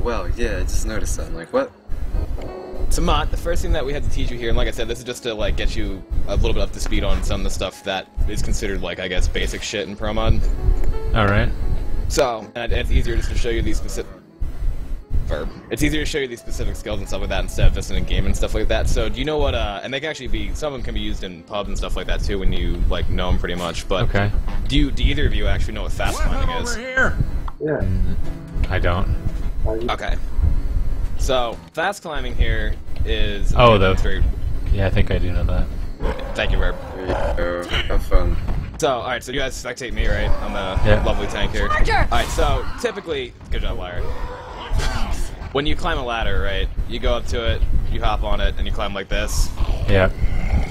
wow, yeah, I just noticed that. I'm like, what? So Mott, the first thing that we had to teach you here, and like I said, this is just to like get you a little bit up to speed on some of the stuff that is considered like, I guess, basic shit in Pro Mod. Alright. So, and it's easier just to show you these specific... It's easier to show you these specific skills and stuff like that instead of just in a game and stuff like that. So, do you know what, and they can actually be, some of them can be used in pubs and stuff like that too when you, like, know them pretty much, but... Okay. Do either of you actually know what fast climbing is? Here. Yeah. I don't. Okay. So, fast climbing here is... Oh, very... Yeah, I think I do know that. Thank you, Verb. There you go. Have fun. So, alright, so you guys spectate me, right? I'm the lovely tank here. Alright, so, typically... Good job, Liar. When you climb a ladder, right, you go up to it, you hop on it, and you climb like this. Yeah.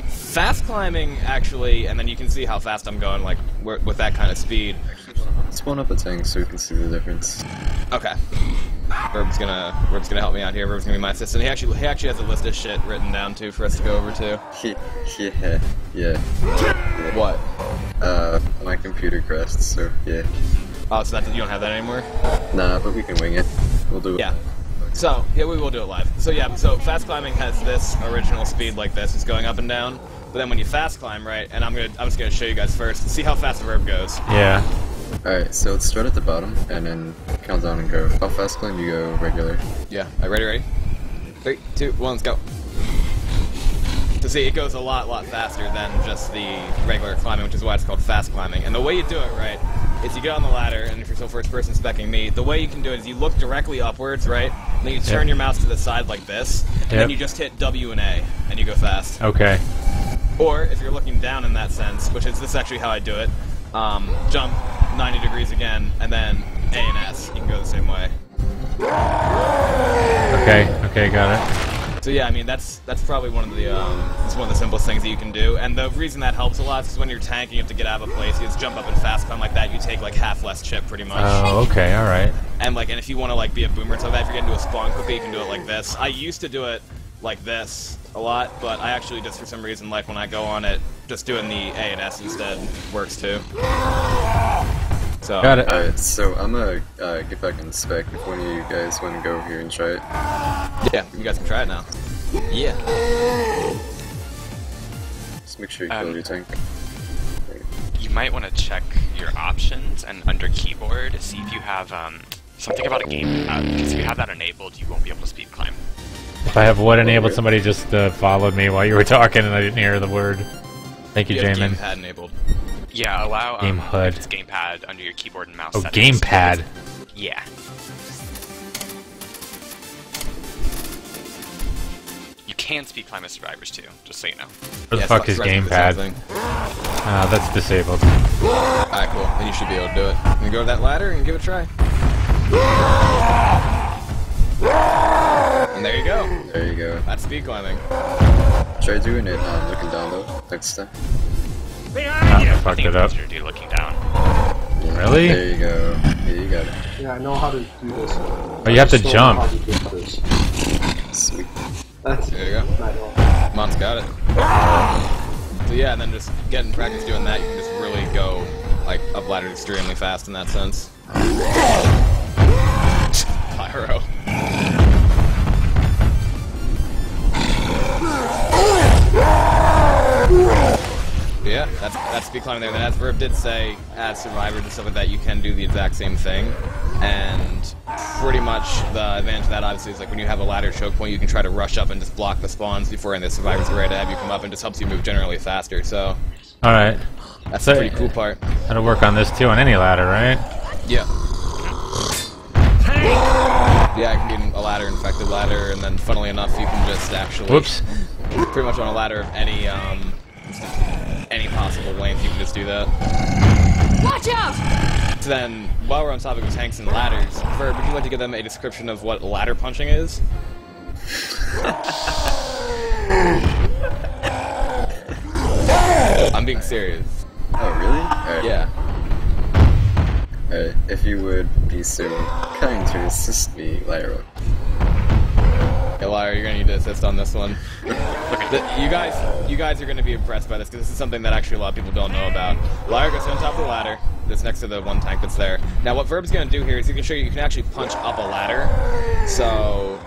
Fast climbing, actually, and then you can see how fast I'm going, like, with that kind of speed. Let's one up a tank so we can see the difference. Okay. Verb's gonna help me out here. Verb's gonna be my assistant. He actually has a list of shit written down too for us to go over too. Yeah. What? My computer crashed, so yeah. Oh, so you don't have that anymore? Nah, but we can wing it. We'll do it. Yeah. So, yeah, we will do it live. So yeah, so fast climbing has this original speed like this. It's going up and down. But then when you fast climb, right, and I'm just gonna show you guys first. See how fast the Verb goes. Yeah. Alright, so let's start at the bottom, and then count down and go. How fast climb you go regular? Yeah. Alright, ready? 3, 2, 1, let's go. So see, it goes a lot faster than just the regular climbing, which is why it's called fast climbing. And the way you do it, right, is you get on the ladder, and if you're still first person specking me, the way you can do it is you look directly upwards, right, and then you turn your mouse to the side like this, and then you just hit W and A, and you go fast. Okay. Or, if you're looking down in that sense, which is this is actually how I do it, jump 90 degrees again, and then A and S. You can go the same way. Okay, got it. So yeah, I mean that's probably one of the simplest things that you can do, and the reason that helps a lot is because when you're tanking, you have to get out of a place. You just jump up and fast climb like that. You take like half less chip, pretty much. Oh, okay, all right. And if you want to like be a boomer and stuff, if you're getting to a spawn quickly, you can do it like this. I used to do it like this a lot, but I actually just for some reason like when I go on it, just doing the A and S instead works too. So got it. Alright, so I'm gonna get back in spec if one of you guys want to go over here and try it. Yeah, you guys can try it now. Yeah. Just make sure you kill your tank. You might want to check your options and under keyboard to see if you have something about a gamepad, because if you have that enabled, you won't be able to speed climb. If I have what enabled, somebody just followed me while you were talking and I didn't hear the word. Thank you, Jamin. Gamepad enabled. Yeah, allow Game HUD. if it's gamepad under your keyboard and mouse Oh, settings. gamepad. Yeah. You can speed climb as survivors too, just so you know. Where the fuck is gamepad? That's disabled. Alright, cool. Then you should be able to do it. You go to that ladder and give it a try. And there you go. There you go. That's speed climbing. Try doing it looking down though, next time. I fucked it up. Easier to do looking down. Yeah, Really? There you go. Yeah, you got it. Yeah, I know how to do this. Oh, you have to jump. Sweet. That's There you go. not all. Mon's got it. So yeah, and then just getting practice doing that, you can just really go like up ladders extremely fast in that sense. Pyro. Yeah, that's speed climbing there. And as Verb did say, as survivors and stuff like that, you can do the exact same thing. And pretty much the advantage of that obviously is like when you have a ladder choke point, you can try to rush up and just block the spawns before and the survivors are ready to have you come up, and just helps you move generally faster. So Alright. that's the pretty cool part. That'll work on this too, on any ladder, right? Yeah. Yeah, I can get a ladder, infected ladder, and then funnily enough, you can just actually... Whoops. Pretty much on a ladder of any possible length, you can just do that. Watch out! So then, while we're on topic of tanks and ladders, Verb, would you like to give them a description of what ladder punching is? I'm being serious. Oh, really? Alright. Yeah. Alright, if you would be so kind to assist me, Lyra. Hey, Lyra, you're gonna need to assist on this one. You guys are gonna be impressed by this, because this is something that actually a lot of people don't know about. Lyra goes on top of the ladder, that's next to the one tank that's there. Now what Verb's gonna do here is he can show you can actually punch up a ladder. So,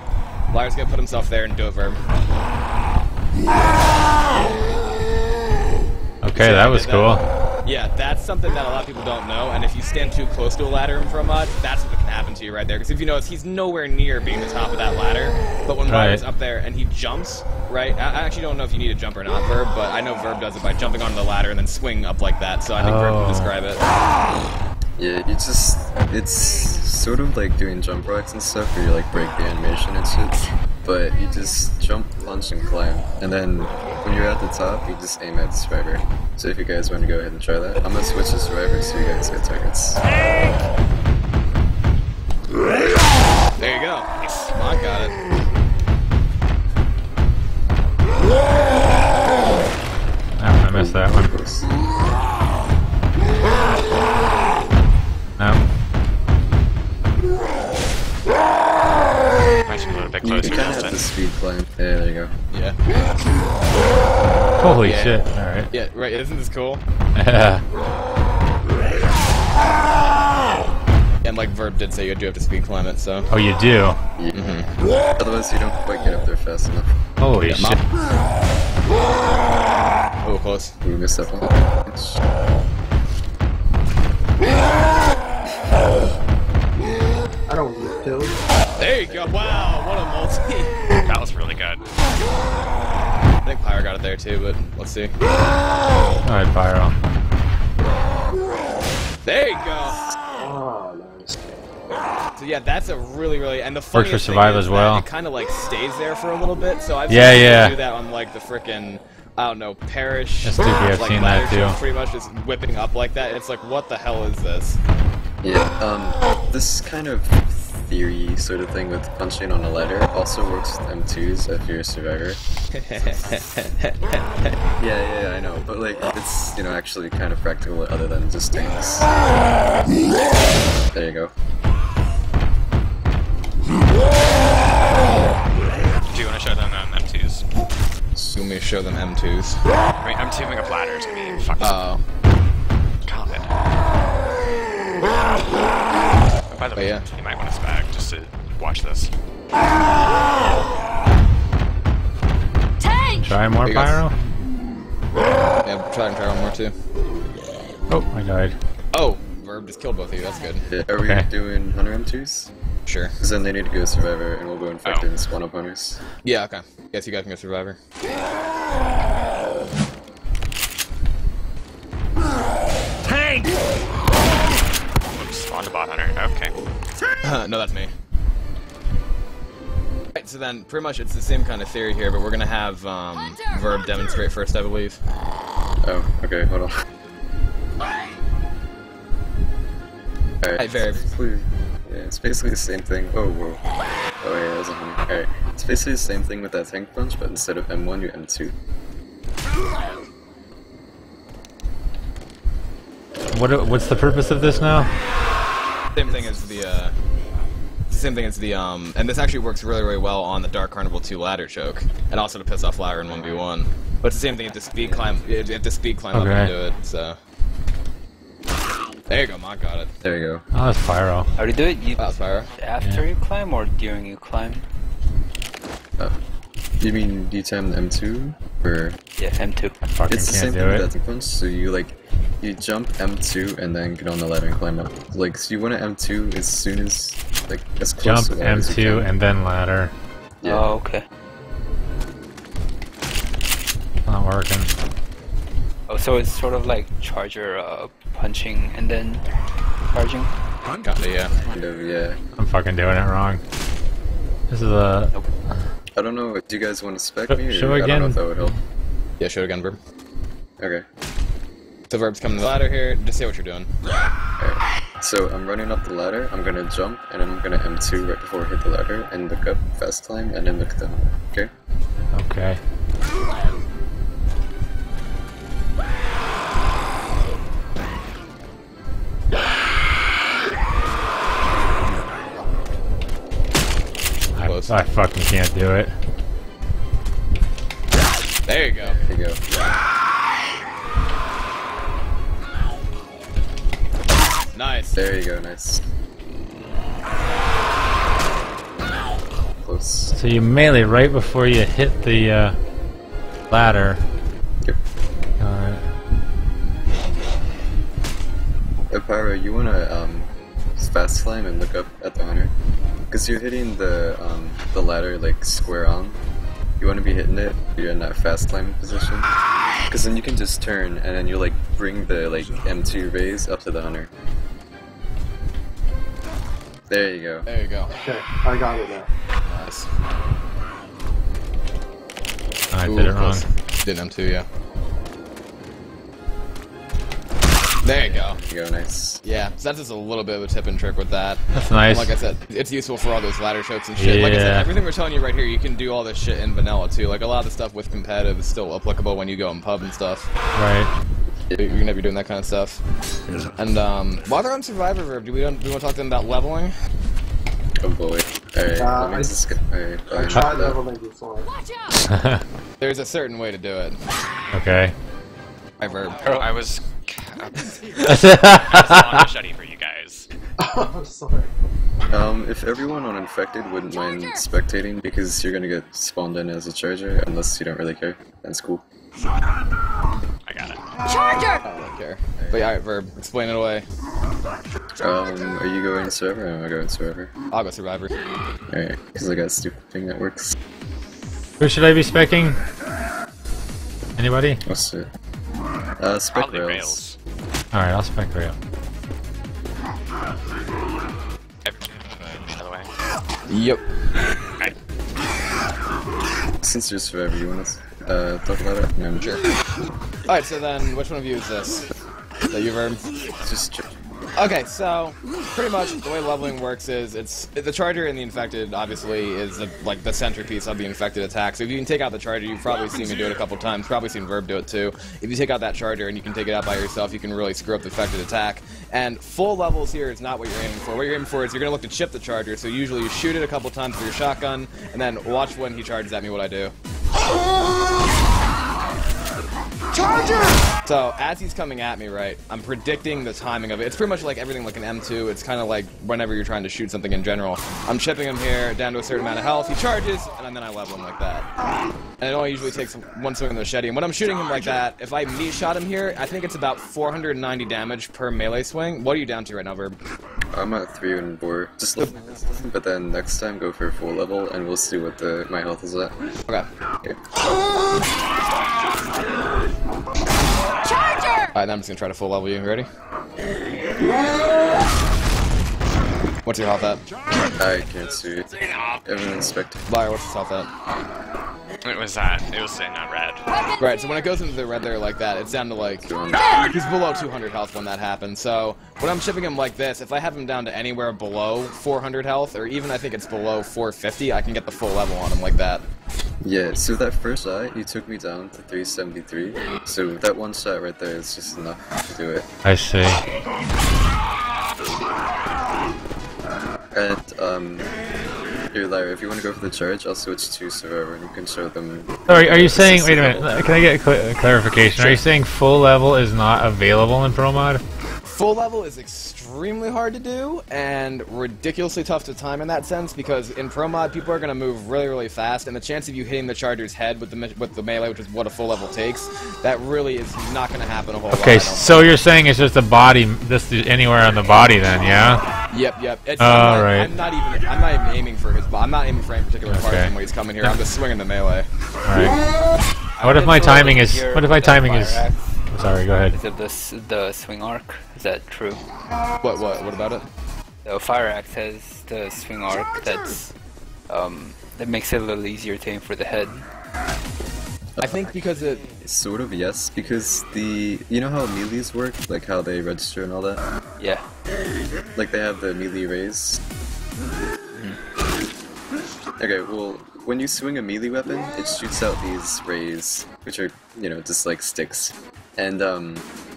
Liar's gonna put himself there and do it, Verb. Okay, that was cool. Yeah, that's something that a lot of people don't know, and if you stand too close to a ladder for a mod, that's what can happen to you right there. Because if you notice, he's nowhere near being the top of that ladder, but when Liar's up there and he jumps, right? I actually don't know if you need a jump or not, Verb, but I know Verb does it by jumping onto the ladder and then swinging up like that, so I think Verb can describe it. Yeah, it's sort of like doing jump rocks and stuff where you like break the animation and shit. But you just jump, punch, and climb. And then when you're at the top, you just aim at the survivor. So if you guys want to go ahead and try that, I'm gonna switch to survivor so you guys get targets. There you go. Come on, got it. Oh, I missed that one. No. Might be a little bit You closer, kind of have Justin. to speed climb. Yeah, there you go. Yeah. Holy Yeah. shit, alright. Yeah, right, isn't this cool? And like Verb did say, you do have to speed climb it, so. Oh, you do? Yeah. Otherwise, you don't quite get up there fast enough. Holy shit. Oh, close. We missed that one. I don't get killed. There you go. Wow, what a multi. That was really good. I think Pyro got it there too, but let's see. Alright, Pyro. There you go. Oh, nice. So yeah, that's a really and the funniest Works for thing Survive is as well. that it kind of like stays there for a little bit. So I've Yeah, seen people yeah. do that on like the frickin' I don't know, Parish. That's stupid, I've like seen ladder that too. shows pretty much just whipping up like that. It's like, what the hell is this? Yeah, this kind of theory sort of thing with punching on a ladder also works with M2s if you're a survivor. Yeah, I know, but like, it's, you know, actually kind of practical other than just tanks. There you go. Do you want to show them M2s? So me show them M2s. I mean, M2ing up ladders would be fucking. Oh. God. By the way, yeah. you might want to spag just to watch this. Tank! Try more There you go. Pyro? Yeah, try and try one more too. Oh, I died. Oh, Verb just killed both of you, that's good. Yeah, are Okay. we doing Hunter M2s? Sure. Because then they need to go survivor and we'll go infected and spawn up hunters. Yeah, okay. Guess you guys can go Survivor. Oops, spawned a bot hunter. Okay. No, that's me. Right, so then, pretty much it's the same kind of theory here, but we're gonna have Verb demonstrate first, I believe. Oh, okay, hold on. Alright, Hi, Verb. yeah, it's basically the same thing. Oh, whoa. Oh, yeah, that was a hunter. Alright, it's basically the same thing with that tank punch, but instead of M1, you M2. What's the purpose of this now? Same thing as the and this actually works really well on the Dark Carnival 2 ladder choke, and also to piss off Ladder in 1v1. But it's the same thing, you have to speed climb, up and do it, so. There you go, Mont got it. There you go. Oh, that's Pyro. How do you do it? You That was Pyro. after you climb or during you climb? You mean D10 M2? Or Yeah, M2. Fucking it's the can't same do thing with it. that tank punch, so you jump M2 and then get on the ladder and climb up. Like, so you want to M2 as soon as, like, as close Jump to the ladder as you M2 can. and then ladder. Yeah. Oh, okay. Not working. Oh, so it's sort of like charger punching and then charging? Got it, yeah. Kind of, yeah. I'm fucking doing it wrong. This is a... I don't know, do you guys want to spec me? Or Show I don't know again. if that would help. Yeah, show it again, Verb. Okay. So Verb's coming to the ladder here, just say what you're doing. Alright. So I'm running up the ladder, I'm gonna jump, and I'm gonna M2 right before I hit the ladder, and look up, fast climb, and then look down. Okay? Okay. Close. I fucking can't do it. There you go. There you go. Nice. There you go, nice. So you melee right before you hit the ladder. Yep. Alright. Pyro, you wanna fast climb and look up at the hunter? Because you're hitting the ladder like square on. You want to be hitting it, but you're in that fast climbing position. Because then you can just turn and then you like bring the like M2 raise up to the hunter. There you go. There you go. Okay, I got it now. Nice. I did it wrong. Close. Did M2, yeah. There you go. There you go, nice. Yeah, so that's just a little bit of a tip and trick with that. That's nice. Like I said, it's useful for all those ladder chokes and shit. Like I said, Yeah. everything we're telling you right here, you can do all this shit in vanilla too. Like a lot of the stuff with competitive is still applicable when you go in pub and stuff. Right. You're gonna be doing that kind of stuff. And while they're on Survivor Verb, do we want to talk to them about leveling? Oh boy. Alright, let me I- just alright, I tried leveling before. Watch out! There's a certain way to do it. Okay. By Verb. I was on machete for you guys. I'm sorry. If everyone on Infected wouldn't mind spectating, because you're gonna get spawned in as a charger, unless you don't really care, that's cool. I got it. Charger! I don't care. But yeah, alright, Verb, explain it away. Are you going server or am I going server? I'll go Survivor. Alright, because I got a stupid thing that works. Who should I be specking? Anybody? What's it? Spec Probably rails. rails. Alright, I'll spec rail. By the way. Yep. Okay. Since you're survivor, you want to talk about it? No, Sure. Alright, so then, which one of you is this? Is that you, Verb? Just Okay, so pretty much the way leveling works is the charger and the infected obviously is like the centerpiece of the infected attack. So if you can take out the charger, you've probably seen me do it a couple times. Probably seen Verb do it too. If you take out that charger and you can take it out by yourself, you can really screw up the infected attack. And full levels here is not what you're aiming for. What you're aiming for is you're gonna look to chip the charger. So usually you shoot it a couple times with your shotgun, and then watch when he charges at me what I do. Charger! So, as he's coming at me, right, I'm predicting the timing of it. It's pretty much like everything like an M2. It's kind of like whenever you're trying to shoot something in general. I'm chipping him here down to a certain amount of health. He charges, and then I level him like that. And it only usually takes one swing of the machete. And when I'm shooting him like that, if I meat shot him here, I think it's about 490 damage per melee swing. What are you down to right now, Verb? I'm at 3 and 4. Just look, but then next time go for full level, and we'll see what my health is at. Okay. Okay. Charger! Alright, now I'm just gonna try to full level you. You ready? What's your health at? I can't see. Everyone's spectating. Liar, what's his health at? It was in red. Right, so when it goes into the red there like that, it's down to like... He's below 200 health when that happens, so... When I'm chipping him like this, if I have him down to anywhere below 400 health, or even I think it's below 450, I can get the full level on him like that. Yeah, so that first shot, you took me down to 373. So that one shot right there is just enough to do it. I see. And, here, Lyra, if you want to go for the charge, I'll switch to Survivor and you can show them. Sorry, are you saying... Wait a minute, can I get a clarification? Are you saying full level is not available in Pro Mod? Full level is extremely hard to do, and ridiculously tough to time in that sense, because in Pro Mod, people are going to move really, really fast, and the chance of you hitting the charger's head with the melee, which is what a full level takes, that really is not going to happen a whole lot. Okay, so you're saying it's just the body, this is anywhere on the body then, yeah? Yep. It's, Alright. I'm not even aiming for his body. I'm not aiming for any particular part of him when he's coming here. I'm just swinging the melee. Alright. What if my timing is... What if my timing is... Sorry, go ahead. Is it the swing arc? Is that true? What about it? The fire axe has the swing arc that's that makes it a little easier to aim for the head. I think because it... Sort of, yes, because you know how melees work? Like how they register and all that? Yeah. Like they have the melee rays. Okay, well, when you swing a melee weapon, it shoots out these rays, which are, just like sticks. And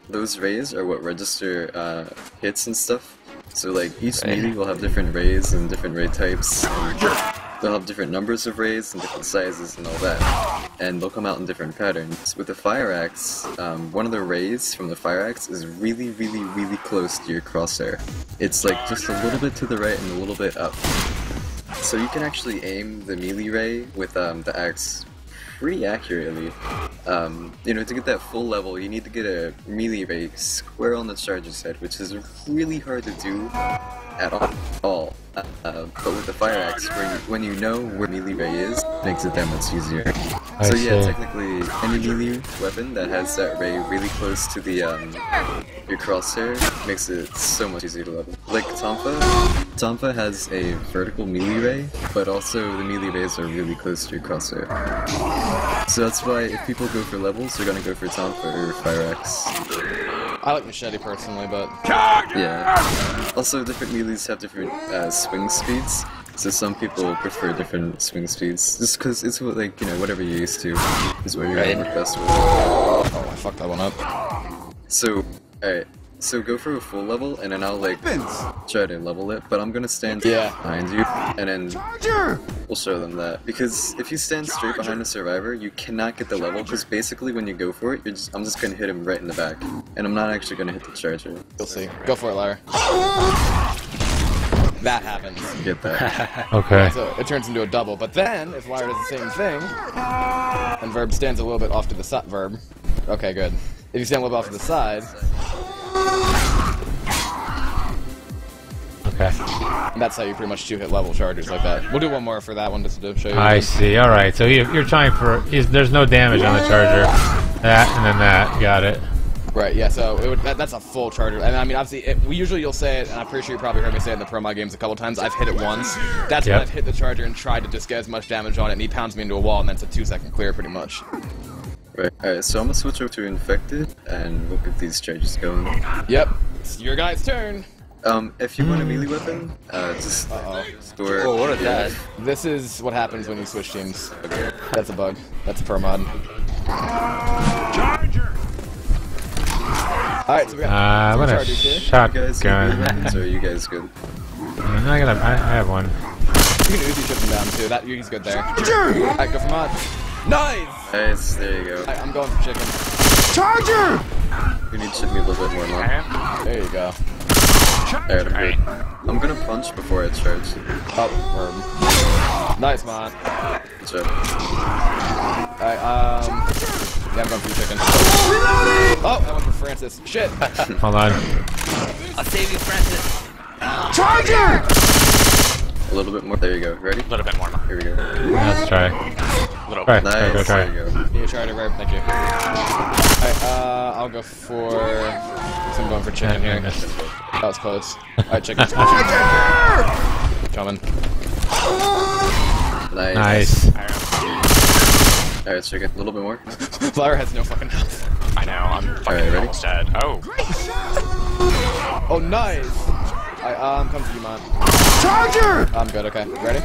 those rays are what register hits and stuff. So like each melee will have different rays and different ray types. And they'll have different numbers of rays and different sizes and all that. And they'll come out in different patterns. With the fire axe, one of the rays from the fire axe is really, really, really close to your crosshair. It's like just a little bit to the right and a little bit up. So you can actually aim the melee ray with the axe pretty accurately. You know, to get that full level, you need to get a melee ray square on the charger's head, which is really hard to do at all. But with the fire axe, when you know where melee ray is, it makes it that much easier. So yeah, technically, any melee weapon that has that ray really close to the your crosshair makes it so much easier to level. Like Tonfa has a vertical melee ray, but also the melee rays are really close to your crosshair. So that's why if people go for levels, they're gonna go for Tonfa or fire axe. I like machete personally, but yeah. Also, different melees have different swing speeds, so some people prefer different swing speeds. Just because it's what, like, you know, whatever you're used to is what you're gonna work best with. Oh, I fucked that one up. So, alright. So go for a full level, and then I'll like try to level it, but I'm gonna stand behind you, and then we'll show them that. Because if you stand straight behind a survivor, you cannot get the level, because basically when you go for it, I'm just gonna hit him right in the back, and I'm not actually gonna hit the charger. You'll see. Go for it, Lyra. That happens. You get that. Okay. So it turns into a double, but then, if Lyra does the same thing, and Verb stands a little bit off to the side, Verb. Okay, good. If you stand a little bit off to the side, okay. And that's how you pretty much two-hit level chargers like that. We'll do one more for that one just to show you. I see. All right. So you're trying for. There's no damage on the charger. That and then that. Got it. Right. Yeah. So that's a full charger. And I mean, obviously, usually you'll say it, and I'm pretty sure you probably heard me say it in the Pro Mod games a couple times. I've hit it once. That's when I've hit the charger and tried to just get as much damage on it, and he pounds me into a wall, and then it's a 2-second clear, pretty much. Right. Alright. So I'm gonna switch over to infected, and we'll get these charges going. Yep. It's your guy's turn. If you want a melee weapon, just store. Oh, what is that? This is what happens when you switch teams. That's a bug. That's a pro mod. Charger! Alright, so we got I'm gonna You guys need shotgun. weapons, or are you guys good? I have one. You can Uzi chip him down too. That he's good there. Alright, go for mod. Nice! Nice, there you go. Alright, I'm going for chicken. Charger! You need to chip me a little bit more, Mom. There you go. Alright, I'm good. I'm gonna punch before I charge. Oh, nice, mod. Good job. Alright, yeah, I'm going for chicken. Oh, I went for Francis. Shit! Hold on. I'll save you, Francis. Charger! A little bit more. There you go. Ready? A little bit more. Here we go. Let's try. A little Try. bit. Nice. Try. There you go. You try to Thank you. Alright, I'll go for... So I'm going for chicken here. That was close. Alright, chicken. Coming. Nice. Nice. Alright, chicken. A little bit more. Lyra has no fucking health. I know, I'm fucking ready? almost dead. Oh. Oh, nice! Alright, come to you, man. Charger! I'm good, okay. Ready?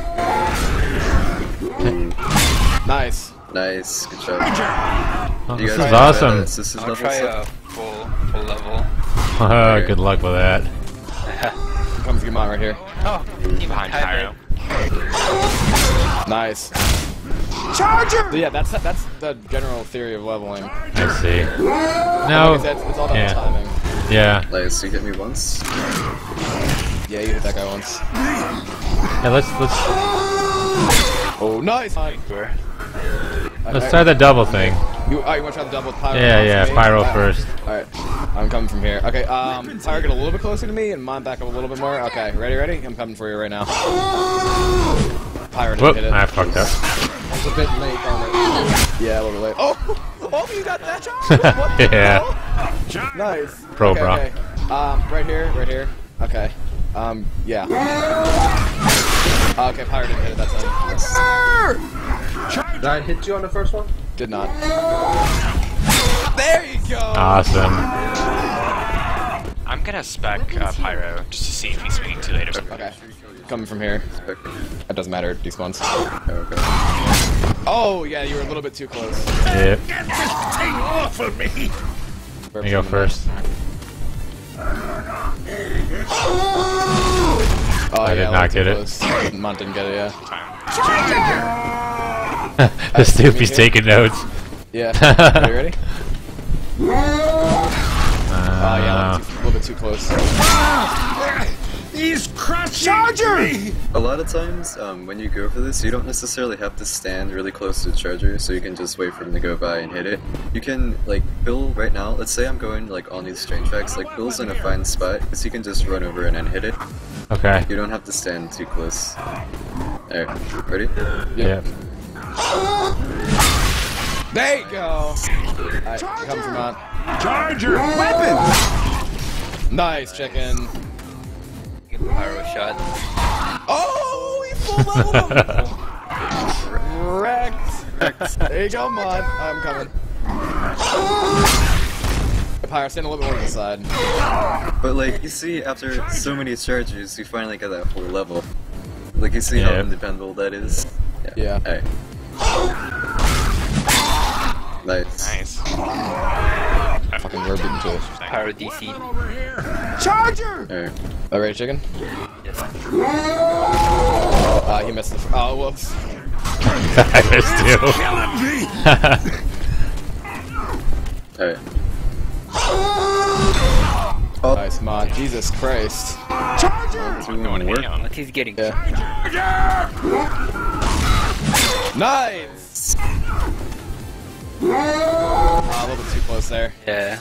Nice. Nice. Good job. Oh, You this guys is want awesome. assisted I'll level try stuff? a full level. Good luck with that. Come to you, man, right here. Oh, Behind Pyro. Nice. Charger! So yeah, that's the general theory of leveling. I see. Like No. I said, it's all about Yeah. timing. Yeah. Nice. You hit me once. Yeah, you hit that guy once. Yeah. Let's Oh, nice! let's try the double thing. You want to try the double with Pyro? Yeah. Pyro first. Alright, I'm coming from here. Okay, Pyro get a little bit closer to me and mine back up a little bit more. Okay, ready? I'm coming for you right now. Pyro didn't Whoop! hit it. I fucked up. I was a bit late on it. Yeah, a little bit late. Oh, you got that shot? What the Yeah. hell? Nice. Pro okay, bro. Okay. Right here. Okay. Yeah. Okay, Pyro didn't hit it that time. Did I hit you on the first one? Did not. There you go! Awesome. I'm gonna spec Pyro just to see if he's swinging too late or something. Okay. Coming from here. That doesn't matter, despawns. Okay. Oh, yeah, you were a little bit too close. Yep. Off of me! You go first. Oh, I yeah, did not get it. it. Mont didn't get it, yeah. The Snoopy's taking notes. Yeah. Are you ready? Oh, yeah, a little bit too close. He's crushing me! A lot of times, when you go for this, you don't necessarily have to stand really close to the charger, so you can just wait for him to go by and hit it. You can, like, Bill right now, let's say I'm going, like, on these train tracks, like, Bill's in a fine spot, because he can just run over and then hit it. Okay. You don't have to stand too close. Alright, ready? Yep. There you go! Alright, come from on. Charger! Weapons! Nice, chicken. Give him a pyro shot. Oh, he full leveled him! Wrecked! There you go, Mod. I'm coming. Pyro, stand a little bit more to the side. But, like, you see, after so many charges, you finally get that full level. Like, you see how independent that is? Yeah. Alright. Nice. Nice. Fucking verb didn't kill. Pyro DC. Charger! Alright. Alright, chicken? Yes. He missed the. Oh, whoops. I missed you. Alright. Nice, Mod. Jesus Christ. Charger! Going work. ham. What he's getting? Yeah. Nice! A little bit too close there. Yeah.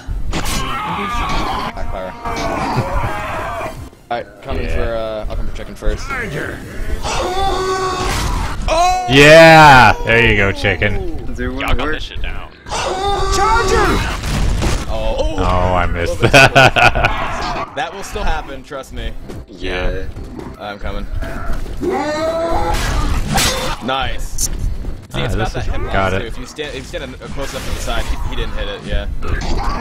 Backfire. Alright, coming for, I'll come for chicken first. Charger! Oh! Yeah! There you go, chicken. Do Y'all one got work. this shit down. Charger! Oh, Oh, I missed that. that. That will still happen, trust me. Yeah. I'm coming. Nice. See, it's about this that is- hip got bounce, it. too. If you stand close enough to the side, he didn't hit it, yeah.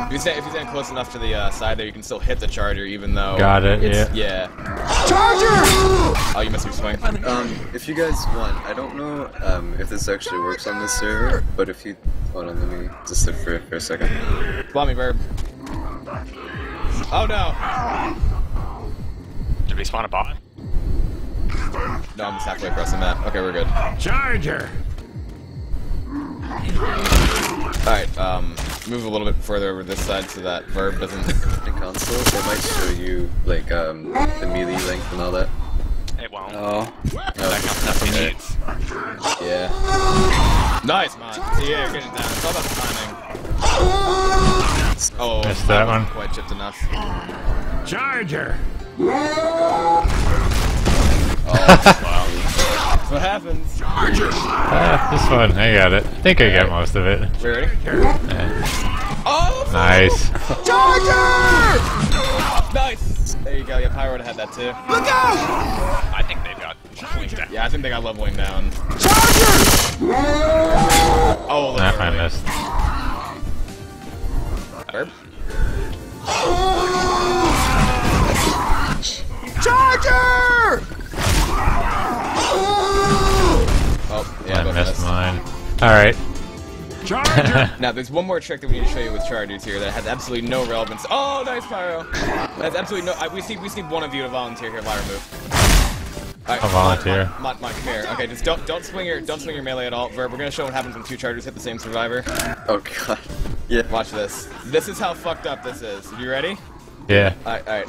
If you stand close enough to the side there, you can still hit the charger even though... Got it, yeah. Charger! Oh, you missed your swing. If you guys want, I don't know if this actually works on this server, but if you... Hold on, let me just look for it for a second. Bomb me, verb. Oh no! Did we spawn a bot? No, I'm just halfway across the map. Okay, we're good. Charger! Alright, move a little bit further over this side so that verb doesn't... The console, they might show you, like, the melee length and all that. It won't. Oh. That counts as cheats. Yeah. Nice, man. Yeah, you're getting it down. It's all about the timing. Oh, Missed that one. Quite chipped enough. Charger! That's what happens. This one, I got it. I think I got most of it. We ready? Oh! Nice. Charger! Nice! There you go. Yeah, Pyro would have had that too. Look out! I think they've got wing down. Yeah, I think they got leveling down. Charger! Oh, look Nah, at I me. missed. Verb? Charger! Oh, yeah, I both missed missed. mine. Alright. Charger! Now, there's one more trick that we need to show you with Chargers here that has absolutely no relevance. Oh, nice, Pyro! That's absolutely no... we just need one of you to volunteer here. Lyra, move. Right, I'll volunteer. Mike, come here. Okay, just don't swing your melee at all. Verb, we're gonna show what happens when two Chargers hit the same survivor. Oh god. Yeah. Watch this. This is how fucked up this is. You ready? Yeah. Alright.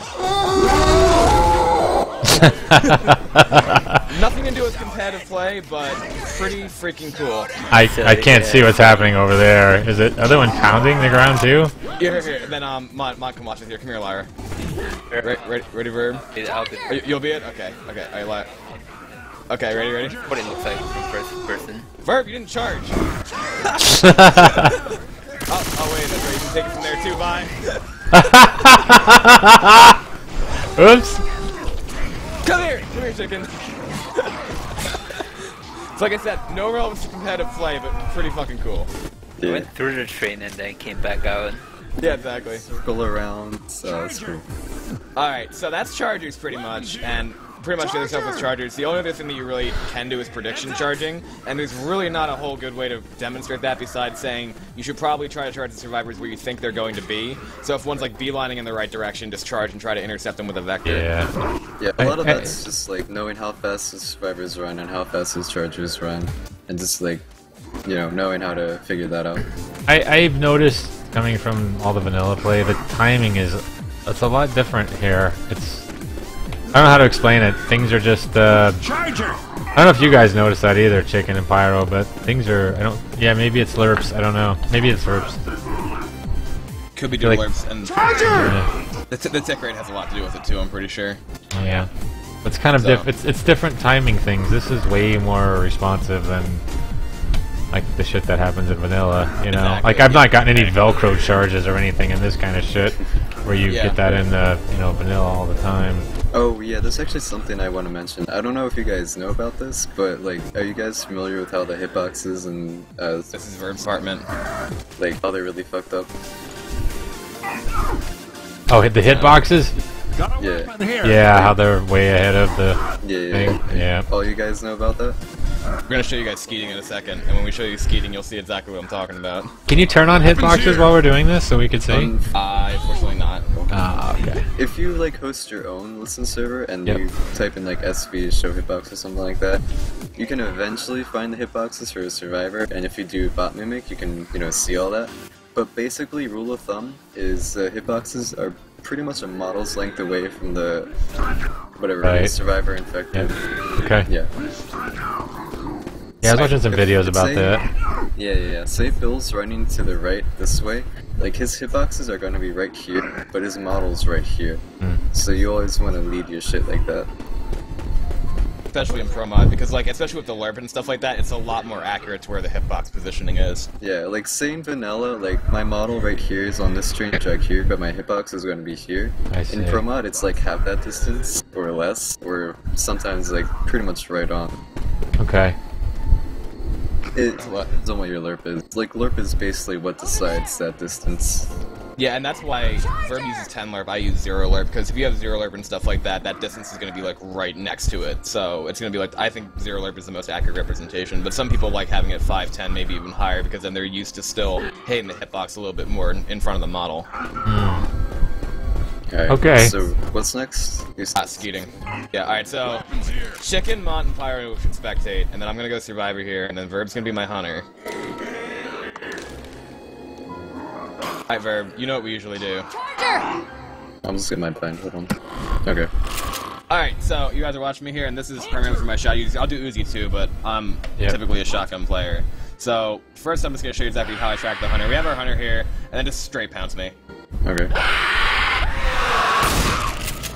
Nothing to do with competitive play, but pretty freaking cool. I can't see what's happening over there. Is it other one pounding the ground too? Here. Then Mod, come watch it here. Come here, Lyra. Ready, Verb? I'll be You'll be it? Okay. Alright, Lyra. Okay, ready? what it looks like from first person. Verb, you didn't charge. Oh wait, that's right. You can take it from there too. Bye. Oops. Come here, chicken. So like I said, no relevance to competitive play, but pretty fucking cool. I went through the train and then came back out. Yeah, exactly. Circle around, so it's cool. Alright, so that's Chargers pretty much, and pretty much the other stuff with Chargers. The only other thing that you really can do is prediction charging, and there's really not a whole good way to demonstrate that besides saying you should probably try to charge the survivors where you think they're going to be. So if one's like beelining in the right direction, just charge and try to intercept them with a vector. Yeah. Yeah, a lot of that's just like knowing how fast the survivors run and how fast the chargers run, and just like, you know, knowing how to figure that out. I've noticed coming from all the vanilla play, the timing it's a lot different here. don't know how to explain it. Things are just. Charger! I don't know if you guys noticed that either, Chicken and Pyro, but things are. I don't. Yeah, maybe it's lerps. I don't know. Maybe it's lerps. Could be due to Like- lerps, and Charger! Yeah. the tick rate has a lot to do with it too. I'm pretty sure. Yeah. It's kind of So- it's different timing things. This is way more responsive than like the shit that happens in vanilla, you know. Exactly, Like I've yeah. not gotten any Velcro charges or anything in this kind of shit where you Yeah. get that in vanilla all the time. Oh yeah, there's actually something I want to mention. I don't know if you guys know about this, but like, are you guys familiar with how the hitboxes and This is Verb's apartment. like how they're really fucked up? Oh, hit the hitboxes? Got Yeah. a weapon here. Yeah, how they're way ahead of the Yeah, thing. Yeah. All you guys know about that? We're gonna show you guys Skeeting in a second, and when we show you Skeeting, you'll see exactly what I'm talking about. Can you turn on hitboxes while we're doing this so we can see? Unfortunately not. Ah, okay. If you like host your own listen server and Yep. you type in like SV show hitbox or something like that, you can eventually find the hitboxes for a survivor, and if you do bot mimic, you can see all that. But basically, rule of thumb is hitboxes are pretty much a model's length away from the whatever Right. survivor infected. Okay. Yeah. Yeah, I was watching some videos about Say- that. Yeah. Say Bill's running to the right this way. Like his hitboxes are going to be right here, but his model's right here. So you always want to lead your shit like that. Especially in Pro Mod, because like, especially with the LERP and stuff like that, it's a lot more accurate to where the hitbox positioning is. Yeah, like say in vanilla, like my model right here is on this train track here, but my hitbox is going to be here. I see. In Pro Mod, it's like half that distance or less, or sometimes like pretty much right on. Okay. It depends on what your LERP is. Like LERP is basically what decides that distance. Yeah, and that's why Verb uses 10 LERP, I use 0 LERP, because if you have 0 LERP and stuff like that, that distance is going to be like right next to it. So it's going to be like, I think 0 LERP is the most accurate representation, but some people like having it 5, 10, maybe even higher, because then they're used to still hitting the hitbox a little bit more in front of the model. Alright, Okay. So what's next? Skeeting. Yeah, alright, so Chicken, Mont, and Pyro should spectate, and then I'm gonna go Survivor here, and then Verb's gonna be my hunter. Alright, Verb, you know what we usually do. I'm just getting my blind. Hold on. Okay. Alright, so you guys are watching me here, and this is primarily for my shot. I'll do Uzi too, but I'm Yep. typically a shotgun player. So, first I'm just gonna show you exactly how I track the hunter. We have our hunter here, and then just straight pounce me. Okay.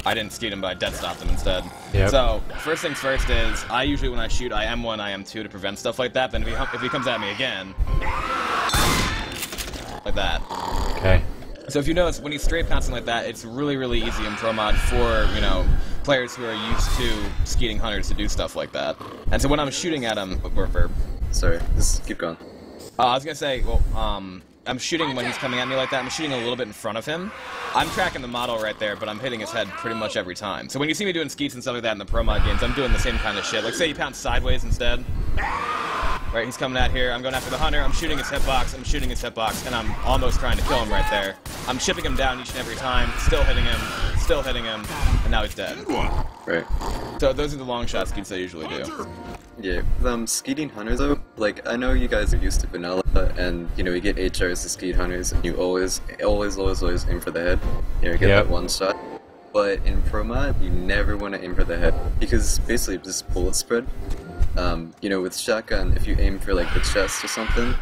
I didn't skeet him, but I dead stopped him instead. Yep. So, first things first is, I usually when I shoot, I M1, I M2 to prevent stuff like that, then if he comes at me again, like that. Okay. So if you notice, when he's straight pouncing like that, it's really, really easy in Pro Mod for, players who are used to skeeting hunters to do stuff like that. And so when I'm shooting at him, Sorry. Just keep going. I was gonna say, well, I'm shooting when he's coming at me like that. I'm shooting a little bit in front of him. I'm tracking the model right there, but I'm hitting his head pretty much every time. So when you see me doing skeets and stuff like that in the Pro Mod games, I'm doing the same kind of shit. Like, say he pounds sideways instead. Right, he's coming out here. I'm going after the hunter. I'm shooting his hitbox. I'm shooting his hitbox, and I'm almost trying to kill him right there. I'm chipping him down each and every time, still hitting him, and now he's dead. Right. So those are the long shot skeets I usually do. Yeah, skeeting hunters though, like, I know you guys are used to vanilla, and, you get HRs to skeet hunters, and you always aim for the head, get Yep. that one shot. But in Pro Mod, you never want to aim for the head, because basically it's just bullet spread. With shotgun, if you aim for, like, the chest or something,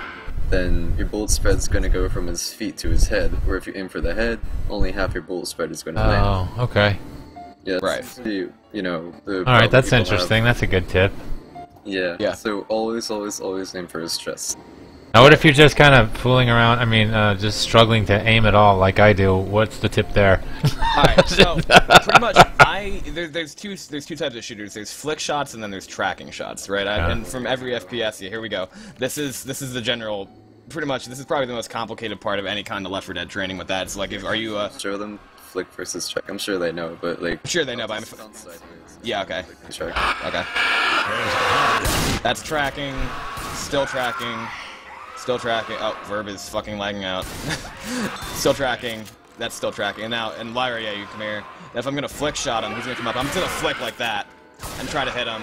then your bullet spread's gonna go from his feet to his head, where if you aim for the head, only half your bullet spread is gonna land. Oh, okay. Yeah, Right. The Alright, that's people have. interesting. That's a good tip. Yeah. So always aim for his chest. Now, what if you're just kind of fooling around? I mean, just struggling to aim at all, like I do. What's the tip there? Alright, so pretty much there's two types of shooters. There's flick shots and then there's tracking shots, right? Yeah. And from every FPS, here we go. This is the general. Pretty much, this is probably the most complicated part of any kind of Left 4 Dead training with that. It's like, are you Show them flick versus track. I'm sure they know, but like. I'm sure they know, but I'm. Down sideways. Yeah, okay. Track. Okay. That's tracking. Still tracking. Still tracking. Oh, Verb is fucking lagging out. Still tracking. That's still tracking. And now, and Lyra, yeah, you come here. And if I'm gonna flick shot him, he's gonna come up. I'm just gonna flick like that and try to hit him.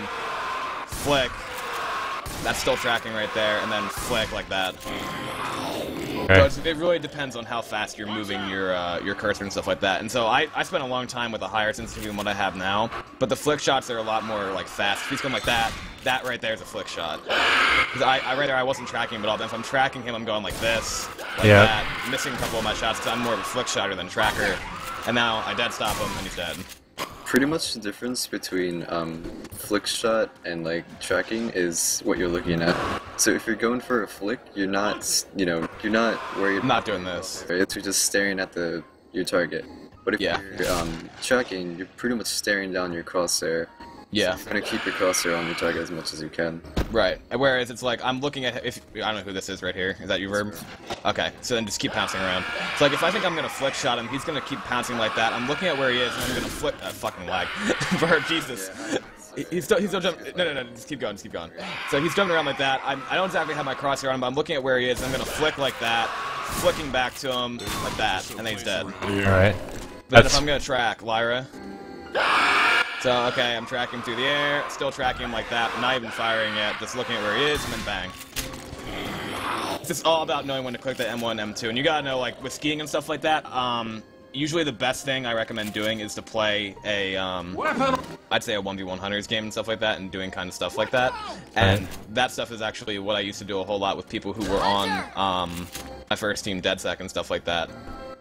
Flick. That's still tracking right there, and then flick like that. So it really depends on how fast you're moving your cursor and stuff like that. And so I spent a long time with a higher sensitivity than what I have now, but the flick shots are a lot more like fast. If he's going like that, that right there is a flick shot. Because I wasn't tracking him at all. If I'm tracking him, I'm going like this, like that, missing a couple of my shots because I'm more of a flick shotter than tracker. And now I dead stop him and he's dead. Pretty much the difference between flick shot and like tracking is what you're looking at. So if you're going for a flick, you're not, you're not worried. I'm not doing this. Right? You're just staring at your target. But if you're tracking, you're pretty much staring down your crosshair. Yeah. So you're gonna keep your crosshair on your target as much as you can. Right. Whereas it's like I'm looking at I don't know who this is right here. Is that you, Verb? Okay. So then just keep pouncing around. It's like if I think I'm gonna flick shot him, he's gonna keep pouncing like that. I'm looking at where he is, and I'm gonna flick. Fucking lag. Verb, Jesus. Yeah. He's still jumping. No. Just keep going. So he's jumping around like that. I don't exactly have my crosshair on him, but I'm looking at where he is, and I'm gonna flick like that, flicking back to him like that, and then he's dead. All right. But then if I'm gonna track Lyra. So, okay, I'm tracking through the air, still tracking him like that, not even firing yet, just looking at where he is, and then bang. It's just all about knowing when to click the M1, M2, and you gotta know, like, with skiing and stuff like that, usually the best thing I recommend doing is to play a, I'd say a 1v1 Hunters game and stuff like that, and doing kind of stuff like that. And that stuff is actually what I used to do a whole lot with people who were on, my first team, DedSec and stuff like that.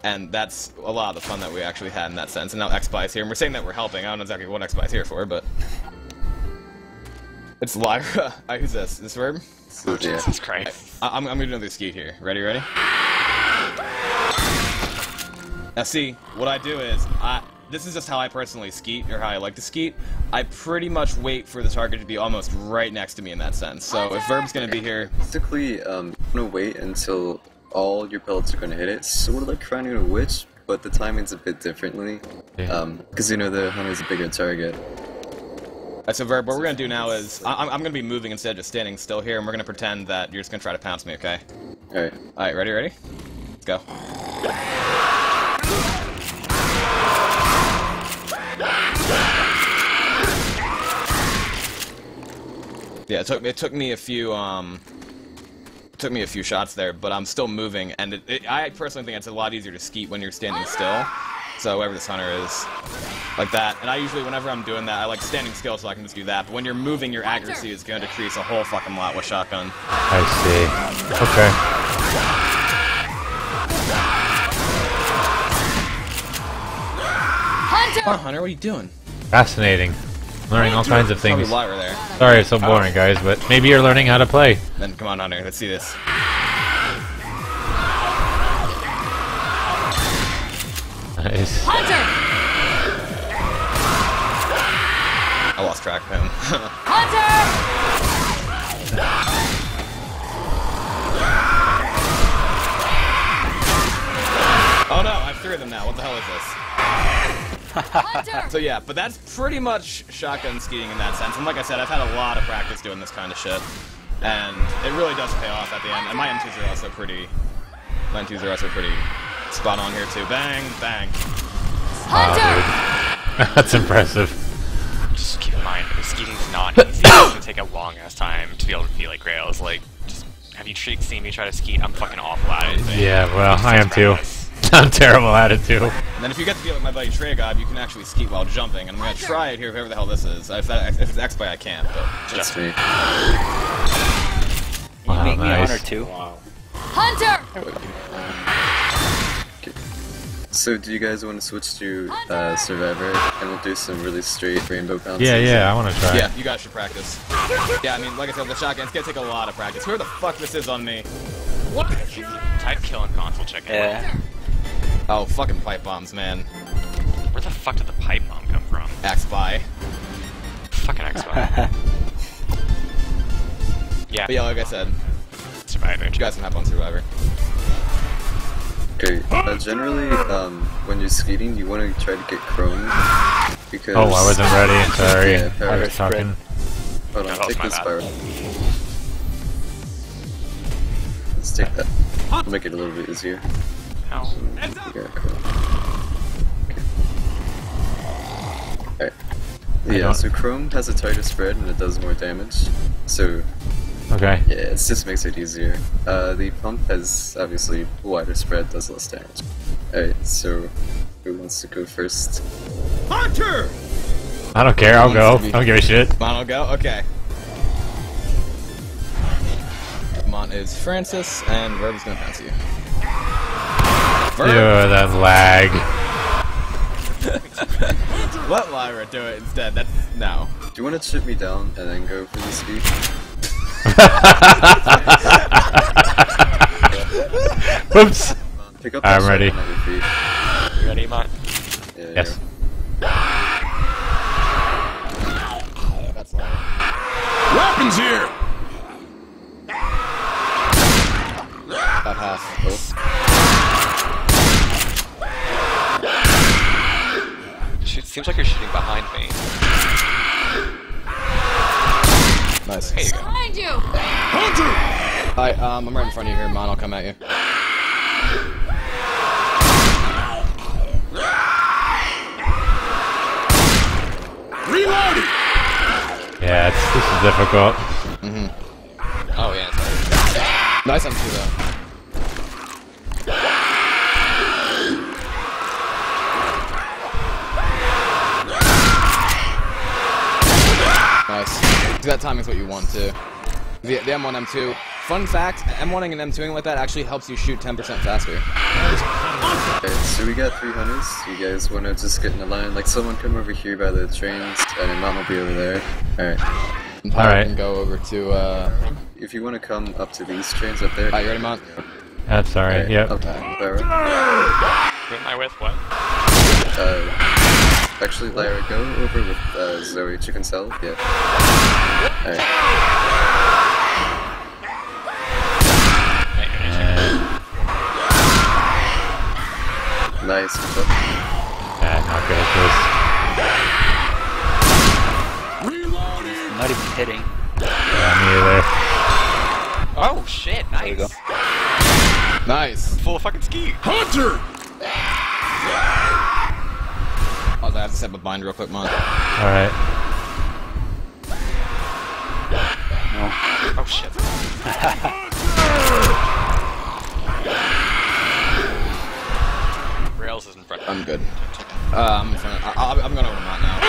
And that's a lot of the fun that we actually had in that sense. And now XSpy's here, and we're saying that we're helping. I don't know exactly what XSpy's here for, but... It's Lyra. Who's this? Is this Verb? Oh, Jesus Christ. I'm gonna do another skeet here. Ready? Now see, what I do is, this is just how I personally skeet, or how I like to skeet. I pretty much wait for the target to be almost right next to me in that sense. So if Verb's gonna be here... Basically, I'm gonna wait until all your pellets are gonna hit it, sort of like crowning a witch, but the timing's a bit differently. Because the hunter's a bigger target. So Verb, what we're gonna do now is I'm gonna be moving instead of just standing still here, and we're gonna pretend that you're just gonna try to pounce me, okay? Alright, ready? Let's go. Yeah, it took me a few shots there, but I'm still moving, and I personally think it's a lot easier to skeet when you're standing still. So whoever this hunter is, like that. And I usually, whenever I'm doing that, I like standing still so I can just do that. But when you're moving, your accuracy is going to decrease a whole fucking lot with shotgun. I see. Okay. Come on, Hunter, what are you doing? Fascinating. Learning all kinds of things. Lyra there. Sorry it's so boring, guys, but maybe you're learning how to play. Then come on, Hunter, let's see this. Nice. Hunter! I lost track of him. Hunter! Oh no, I have three of them now. What the hell is this? So yeah, but that's pretty much shotgun skeeting in that sense. And like I said, I've had a lot of practice doing this kind of shit. And it really does pay off at the end. And my M2s are also pretty spot on here too. Bang, bang. Hunter! That's impressive. Just keep in mind, skeeting's not easy. It's gonna take a long ass time to be able to be like Grails. Like, just have you seen me try to skeet? I'm fucking awful at it. Yeah, well, I am too. I'm terrible at it too. And then if you get to be like my buddy Tregob, you can actually skeet while jumping. And I'm gonna try it here, whoever the hell this is. If it's XSpy, I can't, but That's me. You make me nice. honor too. Hunter! So do you guys want to switch to Survivor, and we'll do some really straight rainbow bounces? Yeah, I want to try. yeah, you guys should practice. Yeah, I mean, like I said, the shotgun, it's gonna take a lot of practice. Whoever the fuck this is on me? Type kill and console check. Yeah. Oh, fucking pipe bombs, man. Where the fuck did the pipe bomb come from? XSpy. Fucking Xbox. Yeah. But yeah, like I said, Survivor. you guys can hop on Survivor. Okay, generally, when you're skating, you want to try to get chrome, because... Oh, I wasn't ready. Sorry. Yeah, I was talking. Hold on, That was take my this bad. spiral. Let's take that. We'll make it a little bit easier. Ow. Yeah, chrome. Okay. Alright. Yeah, so chrome has a tighter spread and it does more damage. So, Okay. Yeah, it just makes it easier. The pump has obviously wider spread, does less damage. Alright, so who wants to go first? Hunter! I don't care, I'll go. I don't give a shit. Mon will go? Okay. Mon is Francis, and Verb is gonna pass you. Verb! Ew, that lag. Let Lyra do it instead. That's no. Do you want to chip me down and then go for the speed? Oops. Pick up I'm that ready. shotgun at your feet. You ready, Mont? Yeah, Yes. That's Lyra. Weapons here! That pass. Seems like you're shooting behind me. Nice. There you go. Behind you! Hunter! Alright, I'm right in front of you here, Mon. I'll come at you. Reloading! Yeah, this is difficult. Oh yeah, it's Nice M2 though. Nice. See, that timing's what you want too. The M1, M2. Fun fact, M1ing and M2ing like that actually helps you shoot 10% faster. Okay, so we got 3 hunters. You guys want to just get in a line? Like someone come over here by the trains, and then Mom will be over there. Alright. Alright. And go over to, If you want to come up to these trains up there. Alright, you ready, Mont? That's alright, yep. Up there. Who am I with? What? Actually, Lyra, go over with Zoe Chicken Salad. Yeah. Alright. Nice. Good job. Yeah, not good at Reloading! I'm not even hitting. this. Yeah, me either. Oh shit! Nice. There you go. Nice. Full of fucking ski. Hunter! I have to step up behind real quick, Mon. Alright. Oh shit. Rails is in front. I'm good. I'm in front of, I'm going over to Mont now.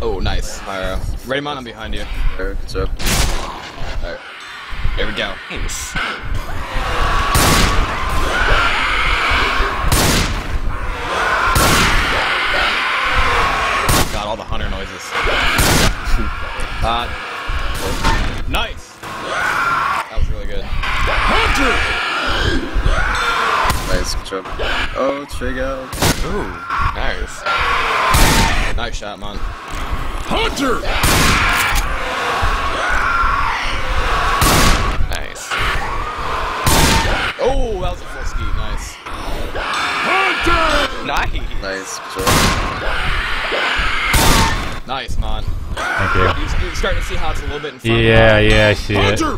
Oh, nice. Pyro. Ready, Mont? I'm behind you. Good job. Alright. Here we go. Nice. God, all the hunter noises. Nice! That was really good. Hunter! Nice. Good job. Oh, trig out. Ooh. Nice. Nice shot, Mon. Hunter! Nice. Oh, that was a full ski. Nice. Hunter! Nice. Nice. Good job. Nice, Mon. Thank you. You're starting to see how it's a little bit in front. Yeah, I see it. Hunter!